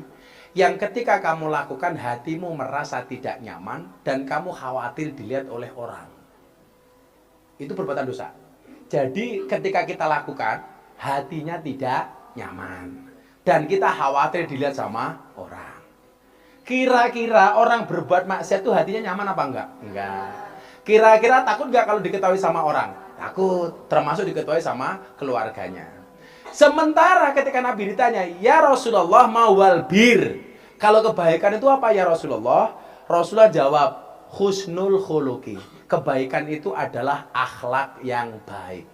yang ketika kamu lakukan hatimu merasa tidak nyaman dan kamu khawatir dilihat oleh orang. Itu perbuatan dosa. Jadi ketika kita lakukan, hatinya tidak nyaman dan kita khawatir dilihat sama orang. Kira-kira orang berbuat maksiat itu hatinya nyaman apa enggak? Enggak. Kira-kira takut enggak kalau diketahui sama orang? Takut, termasuk diketahui sama keluarganya. Sementara ketika Nabi ditanya, "Ya Rasulullah, mawal bir?" Kalau kebaikan itu apa ya Rasulullah? Rasulullah jawab, "Husnul khuluqi." Kebaikan itu adalah akhlak yang baik.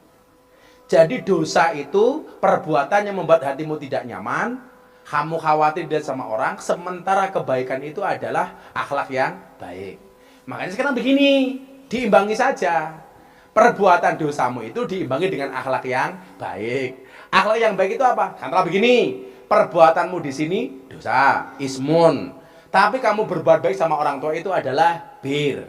Jadi dosa itu perbuatan yang membuat hatimu tidak nyaman, kamu khawatir dia sama orang, sementara kebaikan itu adalah akhlak yang baik. Makanya sekarang begini, diimbangi saja. Perbuatan dosamu itu diimbangi dengan akhlak yang baik. Akhlak yang baik itu apa? Katakanlah begini, perbuatanmu di sini dosa, ismun. Tapi kamu berbuat baik sama orang tua itu adalah bir.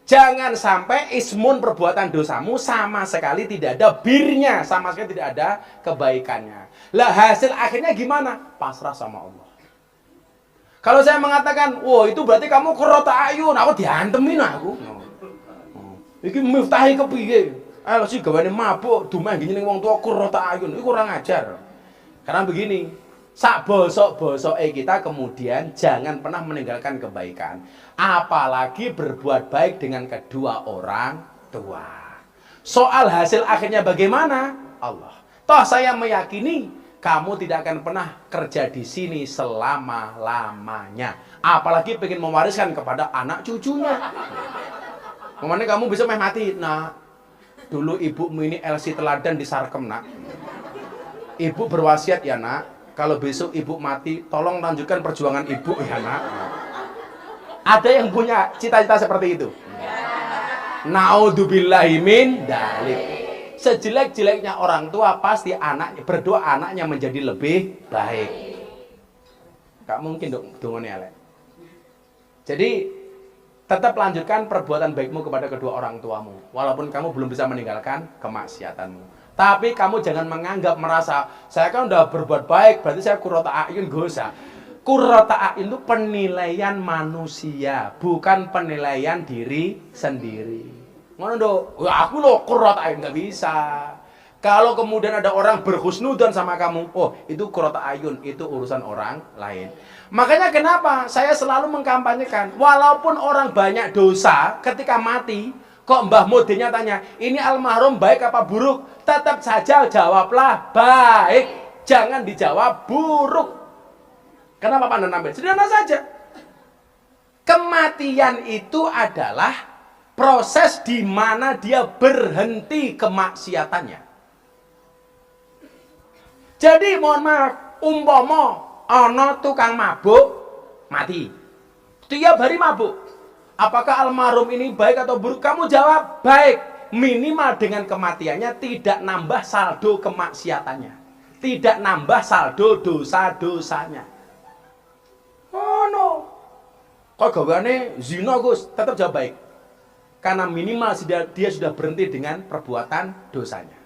Jangan sampai ismun perbuatan dosamu sama sekali tidak ada birnya, sama sekali tidak ada kebaikannya. Lah hasil akhirnya gimana? Pasrah sama Allah. Kalau saya mengatakan, "Wah, itu berarti kamu qurrata ayun," aku diantemin aku. Iki miftahi kepiye? Ayo sih gawane mabuk, dumeh ngene ning wong tua qurrata ayun. Iku kurang ajar. Karena begini, sak bosok-bosoke kita kemudian jangan pernah meninggalkan kebaikan. Apalagi berbuat baik dengan kedua orang tua. Soal hasil akhirnya bagaimana? Allah. Toh saya meyakini kamu tidak akan pernah kerja di sini selama-lamanya. Apalagi pengen mewariskan kepada anak cucunya. Kemana kamu bisa mati? Nah, dulu ibumu ini LC teladan di Sarkem, nak. Ibu berwasiat ya, nak. Kalau besok ibu mati, tolong lanjutkan perjuangan ibu ya, nak. Ada yang punya cita-cita seperti itu? Naudzubillahi min dzalik. Sejelek-jeleknya orang tua pasti anaknya berdoa anaknya menjadi lebih baik. Gak mungkin dong dongone elek. Jadi tetap lanjutkan perbuatan baikmu kepada kedua orang tuamu, walaupun kamu belum bisa meninggalkan kemaksiatanmu. Tapi kamu jangan menganggap merasa saya kan udah berbuat baik berarti saya qurrata a'yun, gak usah. Qurrata a'yun itu penilaian manusia, bukan penilaian diri sendiri. Ngono nduk, aku loh qurrata a'yun, nggak bisa. Kalau kemudian ada orang berhusnudzon sama kamu, oh itu qurrata a'yun, itu urusan orang lain. Makanya kenapa saya selalu mengkampanyekan, walaupun orang banyak dosa ketika mati, kok Mbah Mudenya tanya, ini almarhum baik apa buruk? Tetap saja jawablah baik, jangan dijawab buruk. Kenapa Pak Nanambil? Sederhana saja. Kematian itu adalah proses di mana dia berhenti kemaksiatannya. Jadi mohon maaf, umpama ana tukang mabuk mati. Tiap hari mabuk. Apakah almarhum ini baik atau buruk? Kamu jawab baik. Minimal dengan kematiannya tidak nambah saldo kemaksiatannya. Tidak nambah saldo dosa-dosanya. Oh no. Kok gawane zina Gus, tetap jawab baik. Karena minimal dia sudah berhenti dengan perbuatan dosanya.